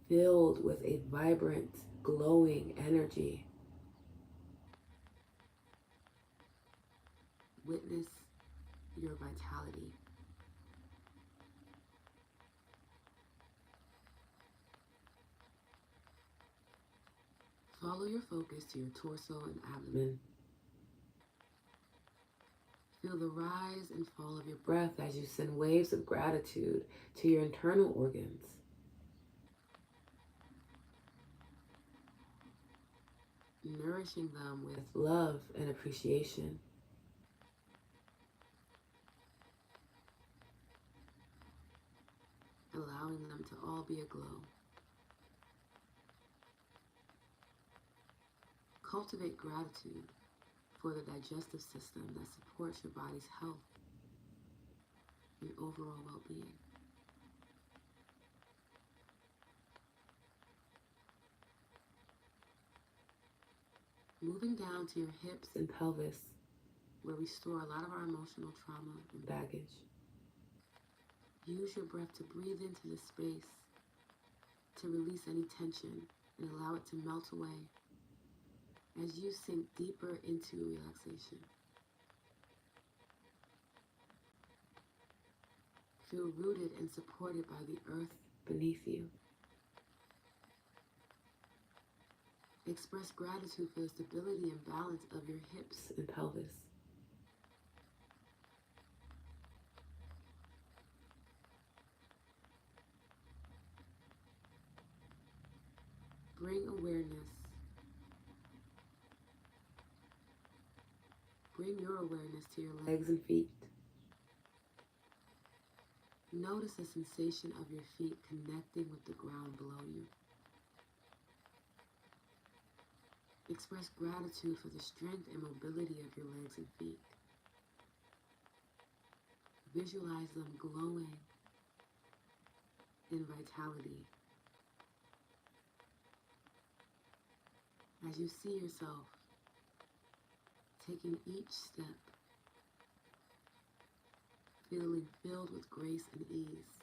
filled with a vibrant, glowing energy. Witness your vitality. Follow your focus to your torso and abdomen. Feel the rise and fall of your breath as you send waves of gratitude to your internal organs. Nourishing them with love and appreciation. Allowing them to all be aglow. Cultivate gratitude for the digestive system that supports your body's health and overall well-being. Moving down to your hips and pelvis, where we store a lot of our emotional trauma and baggage. Use your breath to breathe into this space, to release any tension and allow it to melt away as you sink deeper into relaxation. Feel rooted and supported by the earth beneath you. Express gratitude for the stability and balance of your hips and pelvis. Bring awareness. Bring your awareness to your legs and feet. Notice the sensation of your feet connecting with the ground below you. Express gratitude for the strength and mobility of your legs and feet. Visualize them glowing in vitality as you see yourself taking each step, feeling filled with grace and ease.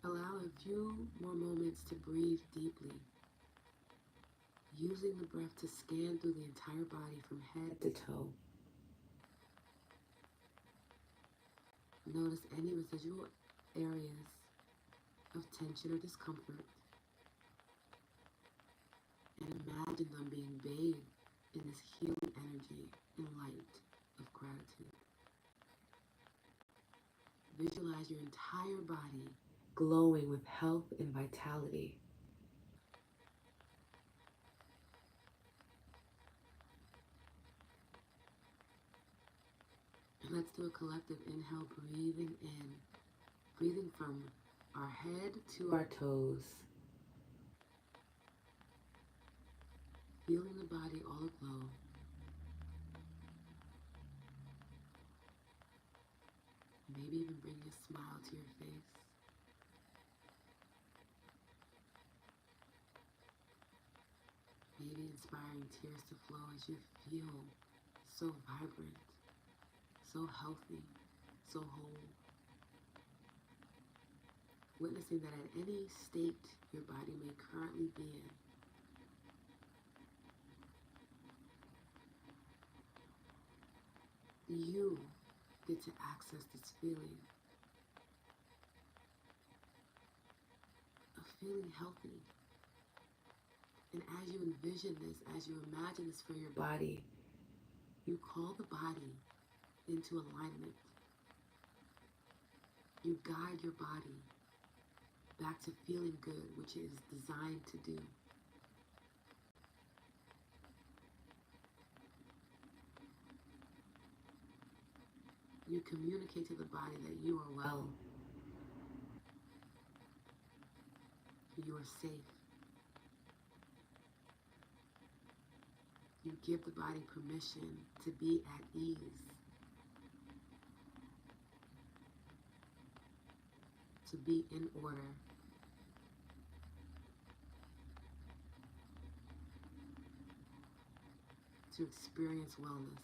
Allow a few more moments to breathe deeply, using the breath to scan through the entire body from head to toe. Notice any residual areas of tension or discomfort, and imagine them being bathed in this healing energy and light of gratitude. Visualize your entire body glowing with health and vitality. And let's do a collective inhale, breathing in, breathing from our head to our toes. Feeling the body all aglow. Maybe even bringing a smile to your face. Maybe inspiring tears to flow as you feel so vibrant, so healthy, so whole. witnessing that at any state your body may currently be in, you get to access this feeling of feeling healthy. And as you envision this, as you imagine this for your body, you call the body into alignment. You guide your body back to feeling good, which it is designed to do. You communicate to the body that you are well. You are safe. You give the body permission to be at ease. To be in order. To experience wellness.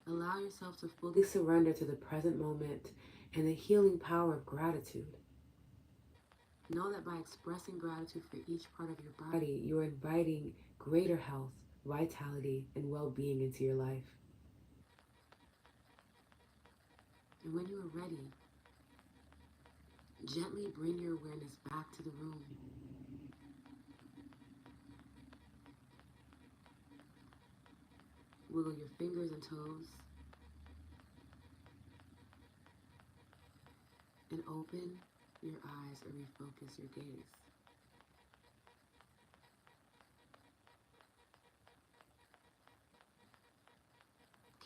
Allow yourself to fully surrender to the present moment and the healing power of gratitude. Know that by expressing gratitude for each part of your body, you're inviting greater health, vitality, and well-being into your life. And when you are ready, gently bring your awareness back to the room. Wiggle your fingers and toes. And open your eyes or refocus your gaze.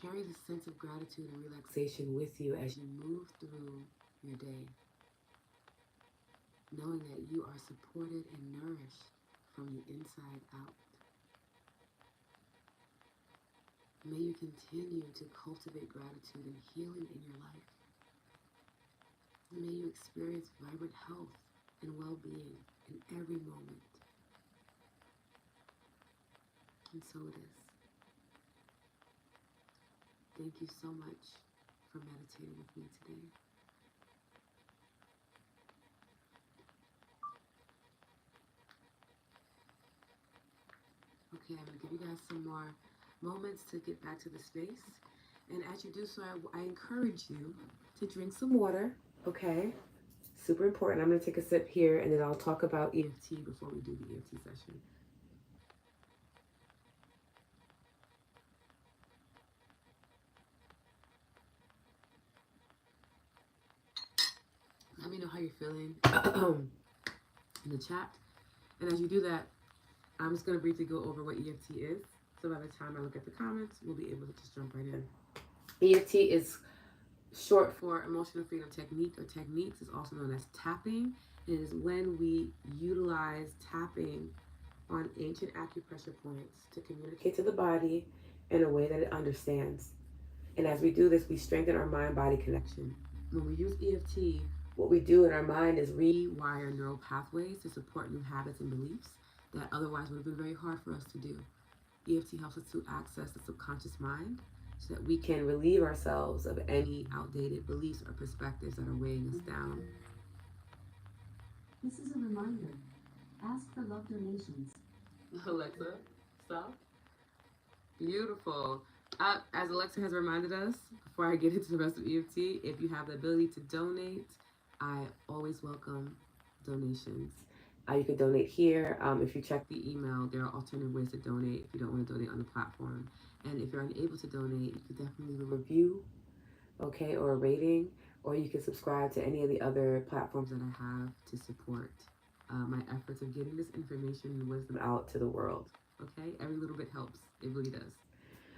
Carry the sense of gratitude and relaxation with you as you move through your day, knowing that you are supported and nourished from the inside out. May you continue to cultivate gratitude and healing in your life. And may you experience vibrant health and well-being in every moment. And so it is. Thank you so much for meditating with me today. Okay, I'm going to give you guys some more moments to get back to the space. And as you do so, I encourage you to drink some water, okay? Super important. I'm going to take a sip here, and then I'll talk about EFT before we do the EFT session. Let me know how you're feeling in the chat. And as you do that, I'm just going to briefly go over what EFT is. So by the time I look at the comments, we'll be able to just jump right in. EFT is short for Emotional Freedom Technique, or techniques. It's also known as tapping. It is when we utilize tapping on ancient acupressure points to communicate to the body in a way that it understands. And as we do this, we strengthen our mind-body connection. When we use EFT, what we do in our mind is rewire neural pathways to support new habits and beliefs that otherwise would have been very hard for us to do. EFT helps us to access the subconscious mind so that we can relieve ourselves of any outdated beliefs or perspectives that are weighing us down. This is a reminder. Ask for love donations. Alexa, stop. Beautiful. As Alexa has reminded us, before I get into the rest of EFT, if you have the ability to donate, I always welcome donations. You can donate here. If you check the email, there are alternative ways to donate if you don't want to donate on the platform. And if you're unable to donate, you can definitely leave a review, okay, or a rating, or you can subscribe to any of the other platforms that I have to support my efforts of getting this information and wisdom out to the world. Okay, every little bit helps. It really does.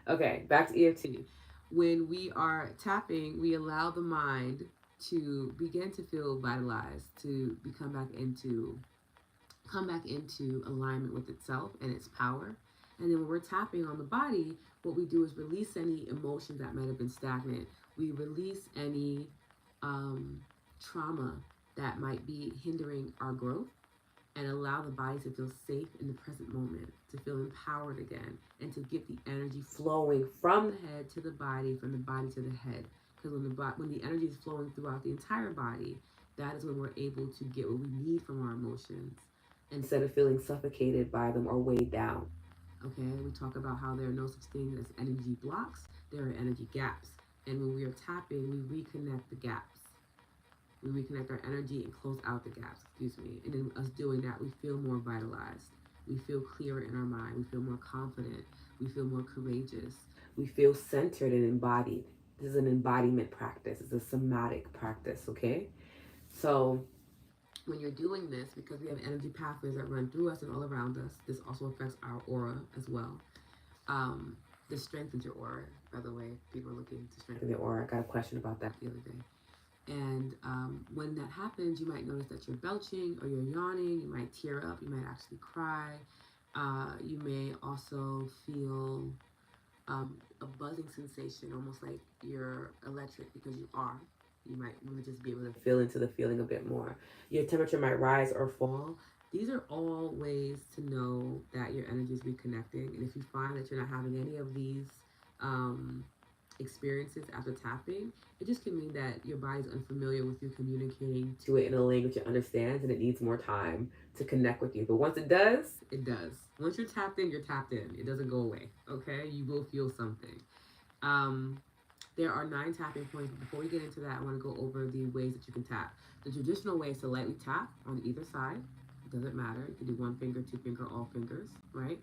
Okay, back to EFT. When we are tapping, we allow the mind to begin to feel vitalized, to come back into alignment with itself and its power. And then when we're tapping on the body, what we do is release any emotions that might have been stagnant. We release any trauma that might be hindering our growth. and allow the body to feel safe in the present moment, to feel empowered again, and to get the energy flowing from the head to the body, from the body to the head. Because when the energy is flowing throughout the entire body, that is when we're able to get what we need from our emotions instead of feeling suffocated by them or weighed down. Okay, we talk about how there are no such things as energy blocks, there are energy gaps. And when we are tapping, we reconnect the gaps. We reconnect our energy and close out the gaps, excuse me. And in us doing that, we feel more vitalized. We feel clearer in our mind. We feel more confident. We feel more courageous. We feel centered and embodied. This is an embodiment practice. It's a somatic practice, okay? So when you're doing this, because we have energy pathways that run through us and all around us, this also affects our aura as well. This strengthens your aura, by the way. People are looking to strengthen their aura. I got a question about that the other day. And when that happens, you might notice that you're belching or you're yawning. You might tear up. You might actually cry. You may also feel a buzzing sensation, almost like you're electric because you are. You might want to just be able to feel into the feeling a bit more. Your temperature might rise or fall. These are all ways to know that your energy is reconnecting. And if you find that you're not having any of these um, experiences after tapping, it just can mean that your body's unfamiliar with you communicating to it in a language it understands and it needs more time to connect with you. But once it does, it does. Once you're tapped in, you're tapped in. It doesn't go away, okay? You will feel something. There are 9 tapping points. But before we get into that, I want to go over the ways that you can tap. The traditional way is to lightly tap on either side. It doesn't matter. You can do 1 finger, 2 finger, all fingers, right?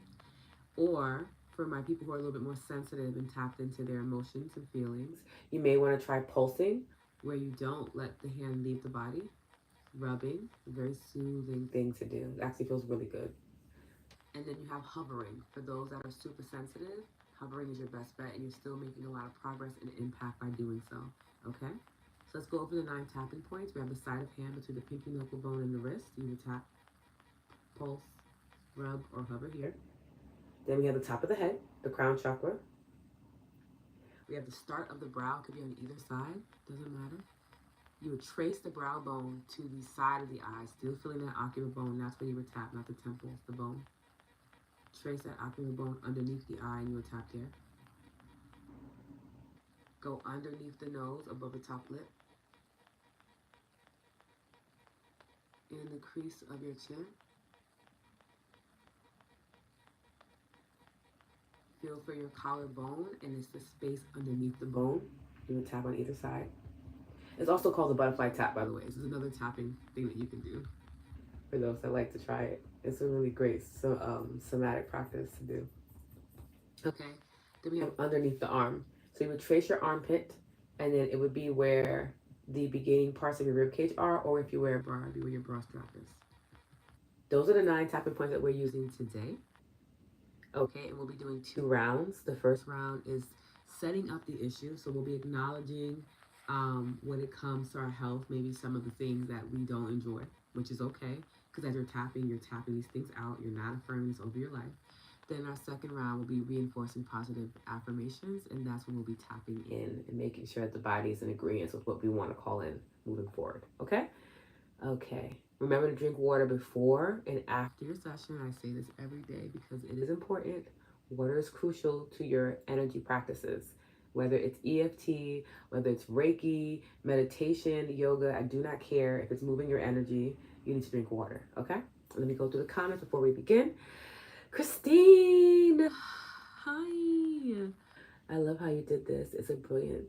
Or for my people who are a little bit more sensitive and tapped into their emotions and feelings, you may want to try pulsing, where you don't let the hand leave the body. Rubbing, a very soothing thing to do. It actually feels really good. And then you have hovering. For those that are super sensitive, hovering is your best bet, and you're still making a lot of progress and impact by doing so. Okay? So let's go over the 9 tapping points. We have the side of hand between the pinky knuckle bone and the wrist. You would tap, pulse, rub, or hover here. Then we have the top of the head, the crown chakra. We have the start of the brow, could be on either side, doesn't matter. You would trace the brow bone to the side of the eye, still feeling that ocular bone. That's where you would tap, not the temples, the bone. Trace that ocular bone underneath the eye and you would tap there. Go underneath the nose, above the top lip. In the crease of your chin. Feel for your collarbone, and it's the space underneath the bone. You would tap on either side. It's also called the butterfly tap, by the way. This is another tapping thing that you can do for those that like to try it. It's a really great somatic practice to do. Okay, then we have underneath the arm. So you would trace your armpit, and then it would be where the beginning parts of your rib cage are, or if you wear a bra, it'd be where your bra strap is. Those are the 9 tapping points that we're using today. Okay, and we'll be doing 2 rounds. The first round is setting up the issue. So we'll be acknowledging when it comes to our health, maybe some of the things that we don't enjoy, which is okay. Because as you're tapping these things out. You're not affirming this over your life. Then our second round will be reinforcing positive affirmations. And that's when we'll be tapping in and making sure that the body is in agreement with what we want to call in moving forward. Okay? Okay. Remember to drink water before and after your session. I say this every day because it is important. Water is crucial to your energy practices. Whether it's EFT, whether it's Reiki, meditation, yoga, I do not care. If it's moving your energy, you need to drink water, okay? Let me go through the comments before we begin. Christine, hi. I love how you did this. It's a brilliant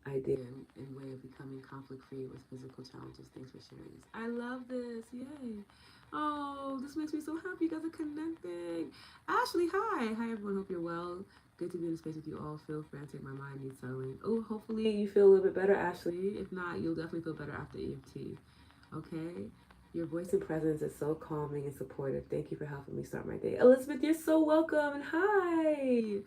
idea and way of becoming conflict-free with physical challenges. Thanks for sharing this. I love this. Yay. Oh, this makes me so happy you guys are connecting. Ashley, hi. Hi, everyone. Hope you're well. Good to be in the space with you all. Feel frantic. My mind needs settling. Oh, hopefully you feel a little bit better, Ashley. If not, you'll definitely feel better after EFT. Okay? Your voice and presence is so calming and supportive. Thank you for helping me start my day. Elizabeth, you're so welcome. And hi.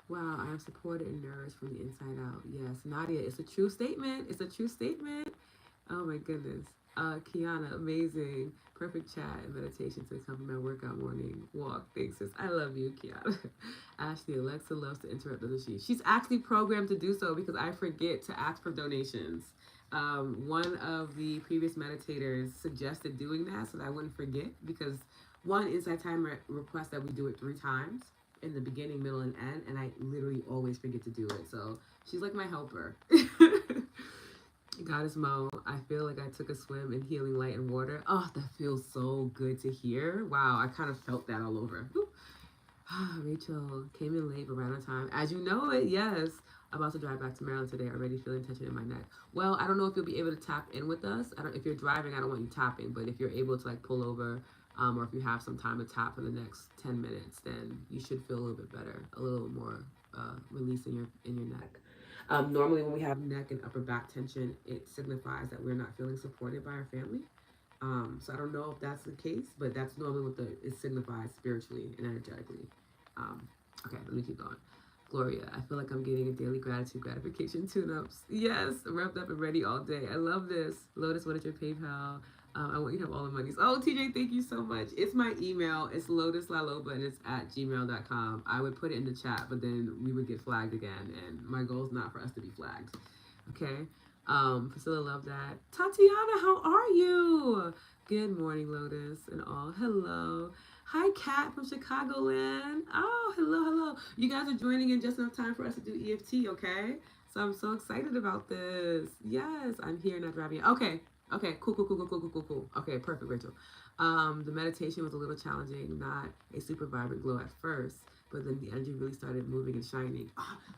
Wow, I am supported and nourished from the inside out. Yes, Nadia, it's a true statement. It's a true statement. Oh my goodness. Kiana, amazing. Perfect chat and meditation to accompany my workout morning walk. Thanks, sis. I love you, Kiana. Ashley, Alexa loves to interrupt other sheets. She's actually programmed to do so because I forget to ask for donations. One of the previous meditators suggested doing that so that I wouldn't forget, because one inside timer requests that we do it 3 times in the beginning, middle, and end, and I literally always forget to do it. So she's like my helper. Goddess Mo, I feel like I took a swim in healing light and water. Oh, that feels so good to hear. Wow, I kind of felt that all over. Rachel came in late but right on time. As you know it, yes. About to drive back to Maryland today. Already feeling tension in my neck. Well, I don't know if you'll be able to tap in with us. I don't. If you're driving, I don't want you tapping. But if you're able to like pull over, or if you have some time to tap for the next 10 minutes, then you should feel a little bit better, a little more release in your neck. Normally, when we have neck and upper back tension, it signifies that we're not feeling supported by our family. So I don't know if that's the case, but that's normally what it signifies spiritually and energetically. Okay, let me keep going. Gloria, I feel like I'm getting a daily gratitude gratification tune-ups. Yes, revved up and ready all day. I love this. Lotus, what is your PayPal? I want you to have all the monies. Oh, TJ, thank you so much. It's my email. It's lotuslaloba and it's at gmail.com. I would put it in the chat, but then we would get flagged again, and my goal is not for us to be flagged. Okay? Priscilla, love that. Tatiana, how are you? Good morning, Lotus and all. Hello. Hi, Kat from Chicagoland. Oh, hello. You guys are joining in just enough time for us to do EFT, okay? So I'm so excited about this. Yes, I'm here, not driving. Okay, cool. Okay, perfect, Rachel. The meditation was a little challenging, not a super vibrant glow at first, but then the energy really started moving and shining.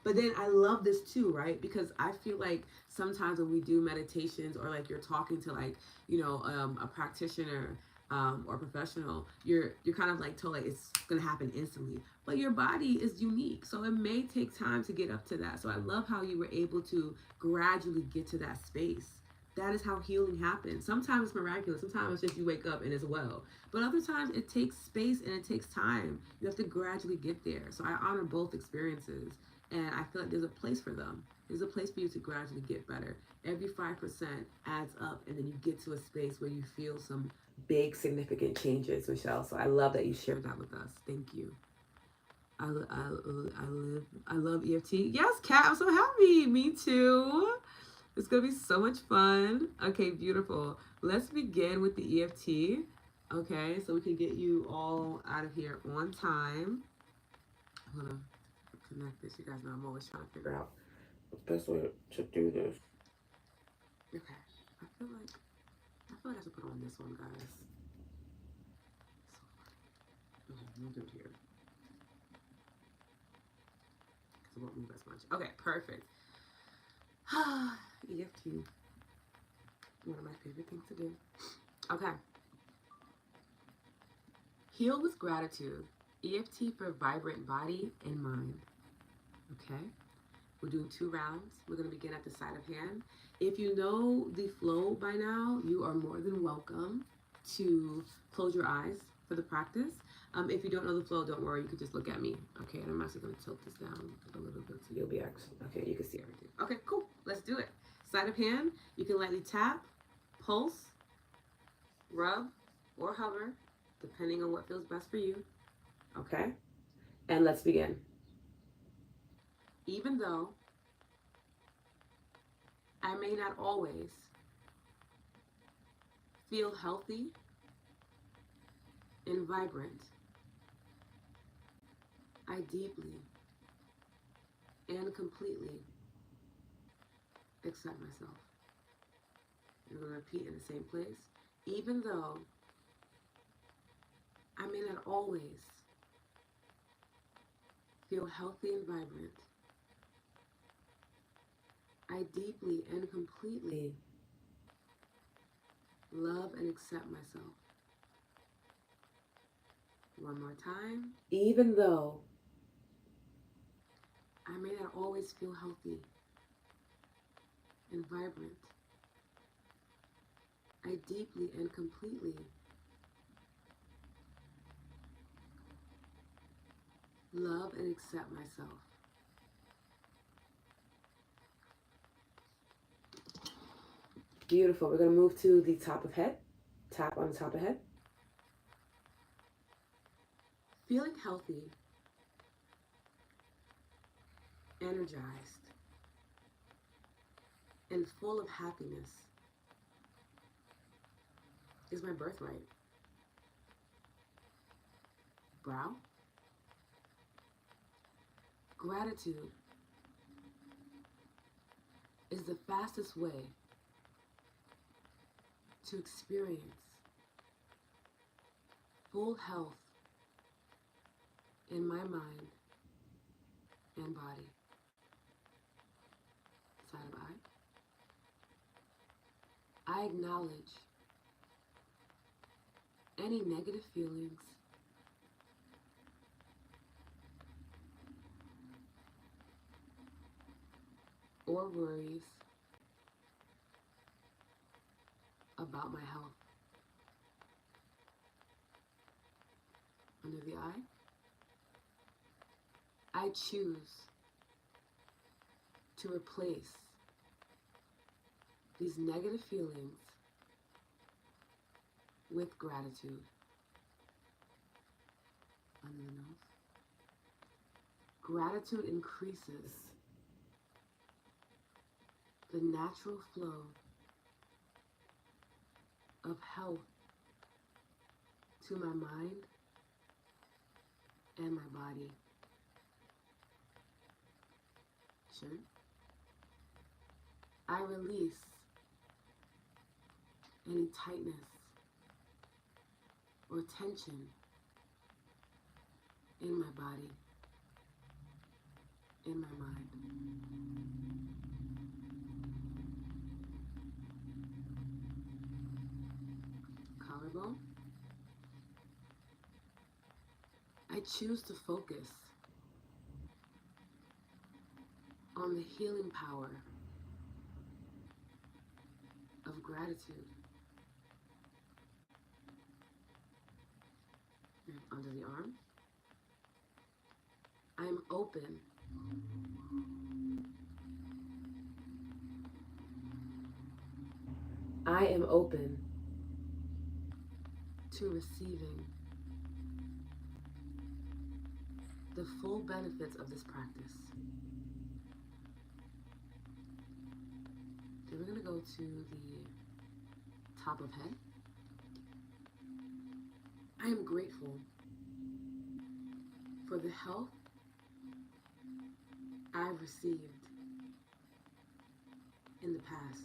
But then I love this too, right? Because I feel like sometimes when we do meditations, or like you're talking to like, a practitioner, or professional, you're kind of like told like it's gonna happen instantly, but your body is unique, so it may take time to get up to that. So I love how you were able to gradually get to that space. That is how healing happens. Sometimes it's miraculous, sometimes it's just you wake up and it's well, but other times it takes space and it takes time. You have to gradually get there. So I honor both experiences, and I feel like there's a place for them. There's a place for you to gradually get better. Every 5% adds up, and then you get to a space where you feel some big significant changes, Michelle. So I love that you shared that with us. Thank you. I love EFT. Yes, Kat, I'm so happy. Me too. It's gonna be so much fun. Okay, beautiful. Let's begin with the EFT. Okay, so we can get you all out of here on time. I'm gonna connect this. You guys know I'm always trying to figure out the best way to do this. Okay, I feel like I should put on this one, guys. Okay, we'll do it here. Because it won't move as much. Okay, perfect. EFT. One of my favorite things to do. Okay. Heal with gratitude. EFT for vibrant body and mind. Okay. We're doing 2 rounds. We're going to begin at the side of hand. If you know the flow by now, you are more than welcome to close your eyes for the practice. If you don't know the flow, don't worry. You can just look at me. Okay, and I'm actually going to tilt this down a little bit so you'll be actually, okay, you can see everything. Okay, cool. Let's do it. Side of hand, you can lightly tap, pulse, rub, or hover, depending on what feels best for you. Okay, and let's begin. Even though I may not always feel healthy and vibrant, I deeply and completely accept myself. I'm going to repeat in the same place. Even though I may not always feel healthy and vibrant, I deeply and completely love and accept myself. One more time. Even though I may not always feel healthy and vibrant, I deeply and completely love and accept myself. Beautiful. We're going to move to the top of head. Tap on the top of head. Feeling healthy, energized, and full of happiness is my birthright. Brow. Gratitude is the fastest way to experience full health in my mind and body. Side of eye. I acknowledge any negative feelings or worries about my health. Under the eye. I choose to replace these negative feelings with gratitude. Under the nose. Gratitude increases the natural flow of health to my mind and my body. Sure. I release any tightness or tension in my body, in my mind. Collarbone. I choose to focus on the healing power of gratitude. And under the arm. I am open I am open to receiving the full benefits of this practice. Then we're going to go to the top of head. I am grateful for the health I've received in the past.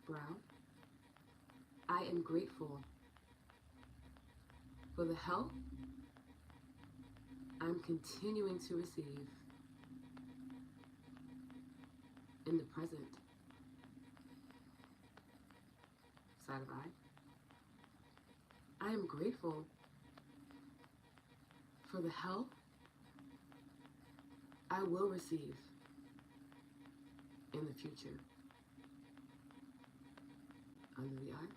Brow. I am grateful for the health I'm continuing to receive in the present. Side of eye. I am grateful for the health I will receive in the future. Under the eye.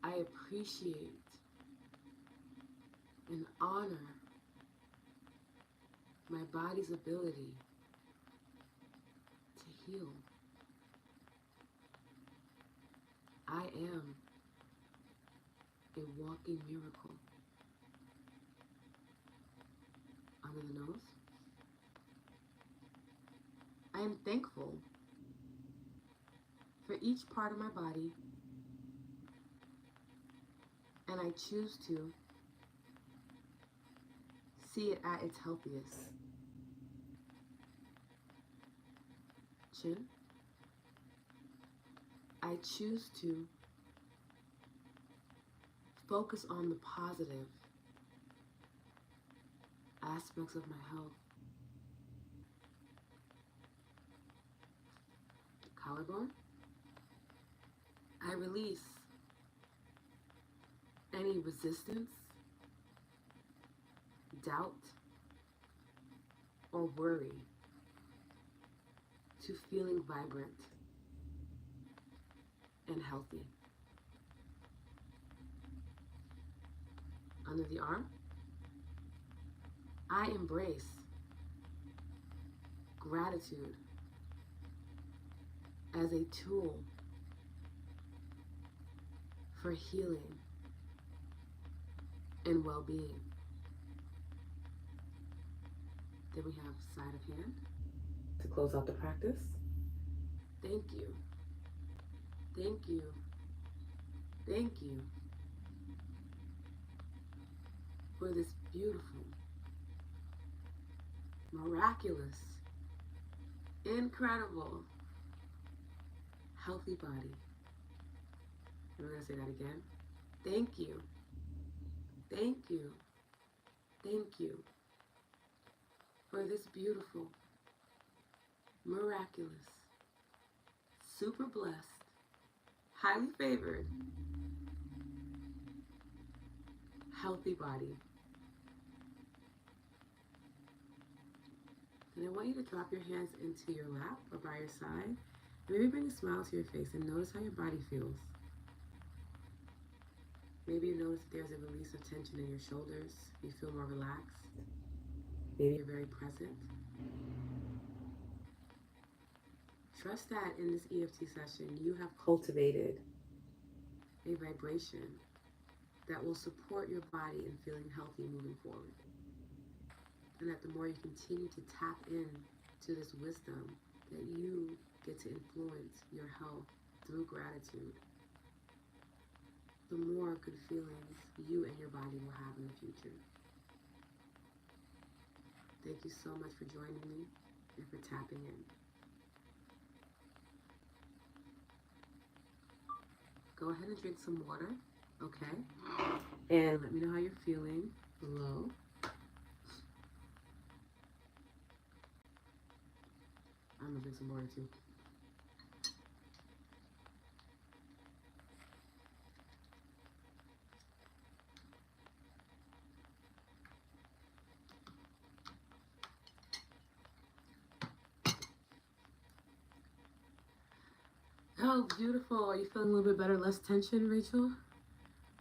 I appreciate and honor my body's ability to heal. I am a walking miracle. Under the nose. I am thankful for each part of my body, and I choose to see it at its healthiest. Chin. I choose to focus on the positive aspects of my health. Collarbone. I release any resistance, doubt, or worry to feeling vibrant and healthy. Under the arm, I embrace gratitude as a tool for healing and well-being. Then we have side of hand to close out the practice. Thank you. Thank you. Thank you for this beautiful, miraculous, incredible, healthy body. And we're going to say that again. Thank you. Thank you. Thank you for this beautiful, miraculous, super blessed, highly favored, healthy body. And I want you to drop your hands into your lap or by your side. And maybe bring a smile to your face and notice how your body feels. Maybe you notice that there's a release of tension in your shoulders. You feel more relaxed. Maybe you're very present. Trust that in this EFT session, you have cultivated a vibration that will support your body in feeling healthy moving forward. And that the more you continue to tap in to this wisdom, that you get to influence your health through gratitude, the more good feelings you and your body will have in the future. Thank you so much for joining me and for tapping in. Go ahead and drink some water, okay? And let me know how you're feeling below. I'm gonna drink some water too. Oh, beautiful. Are you feeling a little bit better? Less tension, Rachel?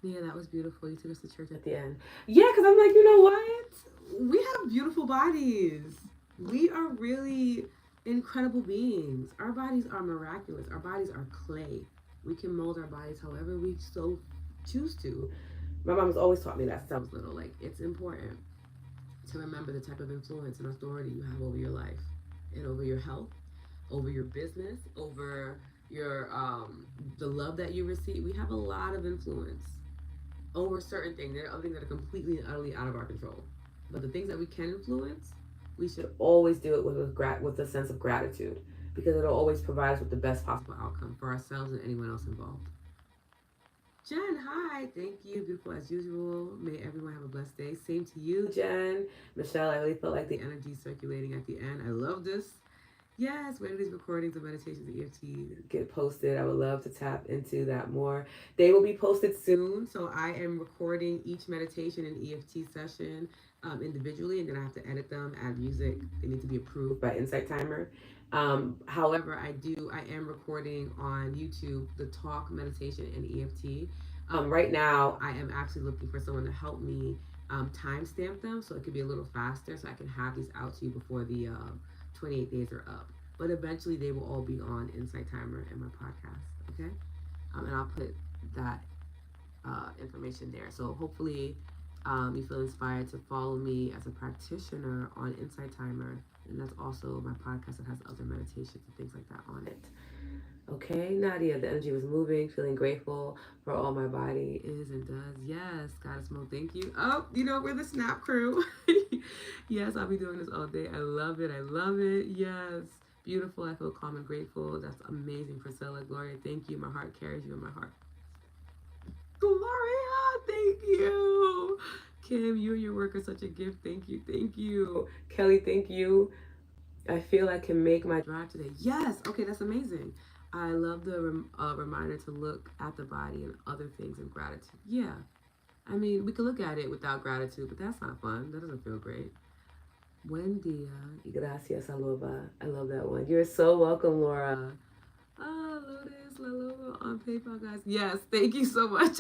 Yeah, that was beautiful. You took us to church at the end. Yeah, because I'm like, you know what? We have beautiful bodies. We are really incredible beings. Our bodies are miraculous. Our bodies are clay. We can mold our bodies however we so choose to. My mom has always taught me that since I was little. Like, it's important to remember the type of influence and authority you have over your life and over your health, over your business, over your the love that you receive. We have a lot of influence over certain things. There are other things that are completely and utterly out of our control. But the things that we can influence, we should always do it with a sense of gratitude, because it'll always provide us with the best possible outcome for ourselves and anyone else involved. Jen, hi. Thank you. Beautiful as usual. May everyone have a blessed day. Same to you, Jen. Michelle, I really felt like the energy circulating at the end. I love this. Yes, when do these recordings of meditations and EFT get posted? I would love to tap into that more. They will be posted soon. So I am recording each meditation and EFT session individually, and then I have to edit them, add music. They need to be approved by Insight Timer. However, I am recording on YouTube the talk, meditation, and EFT. Right now, I am actually looking for someone to help me timestamp them so it could be a little faster, so I can have these out to you before the 28 days are up. But eventually they will all be on Insight Timer and my podcast, okay? And I'll put that information there. So hopefully you feel inspired to follow me as a practitioner on Insight Timer. And that's also my podcast that has other meditations and things like that on it. Okay, Nadia, the energy was moving, feeling grateful for all my body is and does. Yes, Goddess Mo, thank you. Oh, we're the Snap crew. Yes, I'll be doing this all day. I love it. I love it. Yes. Beautiful. I feel calm and grateful. That's amazing, Priscilla. Gloria, thank you. My heart carries you in my heart. Gloria, thank you. Kim, you and your work are such a gift. Thank you. Thank you. Kelly, thank you. I feel I can make my drive today. Yes. Okay, that's amazing. I love the reminder to look at the body and other things in gratitude. Yeah. I mean, we can look at it without gratitude, but that's not fun. That doesn't feel great. Buen dia y gracias, Alova. I love that one. You're so welcome, Laura. Lotus, Lalova on PayPal, guys. Yes, thank you so much.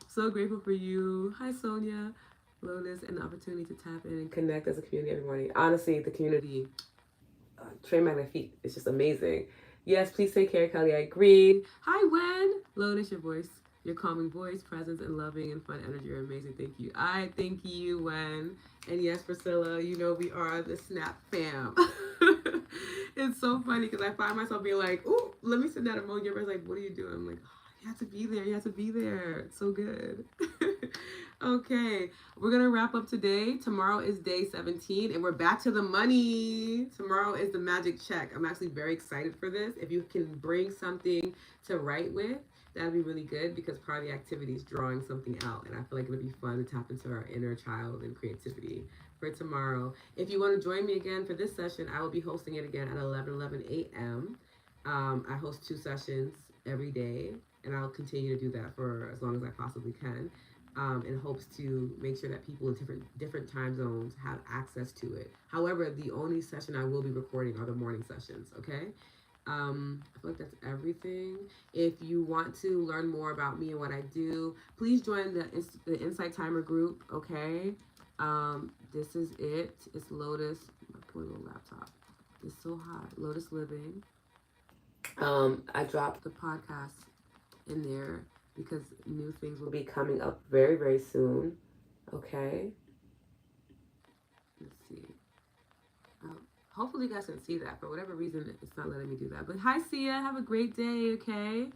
So grateful for you. Hi, Sonia. Lotus, and the opportunity to tap in and connect as a community every morning. Honestly, the community, train my feet. It's just amazing. Yes, please take care, Kelly. I agreed. Hi, Wen. Lotus, your voice. Your calming voice, presence, and loving and fun energy are amazing. Thank you. I thank you, Wen. And yes, Priscilla, you know we are the Snap fam. It's so funny because I find myself being like, "Ooh, let me send that emoji." Everybody's like, "What are you doing?" I'm like, oh, "You have to be there. You have to be there." It's so good. Okay, we're gonna wrap up today. Tomorrow is day 17, and we're back to the money. Tomorrow is the magic check. I'm actually very excited for this. If you can bring something to write with, that'd be really good because part of the activity is drawing something out, and I feel like it'll be fun to tap into our inner child and creativity for tomorrow. If you want to join me again for this session, I will be hosting it again at 11 a.m. I host 2 sessions every day, and I'll continue to do that for as long as I possibly can. In hopes to make sure that people in different time zones have access to it. However, the only session I will be recording are the morning sessions. Okay. I feel like that's everything. If you want to learn more about me and what I do, please join the Insight Timer group. Okay. This is it. It's Lotus. My poor little laptop. It's so hot. Lotus Living. I dropped the podcast in there because new things will be coming up very, very soon. Okay. Let's see. Hopefully you guys can see that. For whatever reason, it's not letting me do that. But hi, Sia. Have a great day, okay?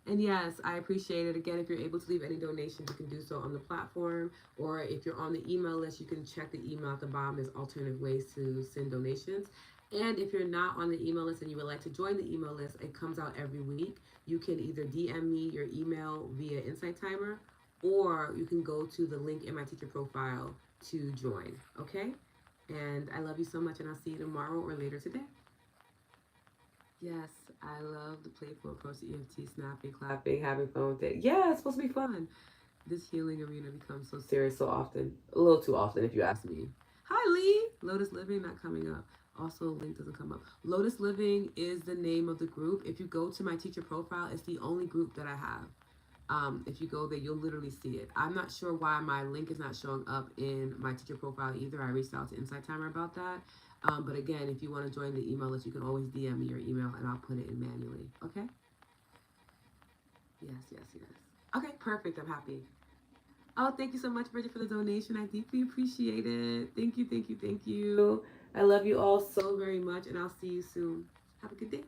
And yes, I appreciate it. Again, if you're able to leave any donations, you can do so on the platform. Or if you're on the email list, you can check the email at the bottom. There's alternative ways to send donations. And if you're not on the email list and you would like to join the email list, it comes out every week. You can either DM me your email via Insight Timer, or you can go to the link in my teacher profile to join, okay? And I love you so much, and I'll see you tomorrow or later today. Yes, I love the playful approach to EFT, snapping, clapping, having fun with it. Yeah, it's supposed to be fun. This healing arena becomes so serious so often. A little too often, if you ask me. Hi, Lee. Lotus Living not coming up. Also, link doesn't come up. Lotus Living is the name of the group. If you go to my teacher profile, it's the only group that I have. If you go there, you'll literally see it. I'm not sure why my link is not showing up in my teacher profile either. I reached out to Insight Timer about that. But again, if you want to join the email list, you can always DM me your email and I'll put it in manually. Okay? Yes, yes, yes. Okay, perfect. I'm happy. Oh, thank you so much, Bridget, for the donation. I deeply appreciate it. Thank you, thank you, thank you. I love you all so very much, and I'll see you soon. Have a good day.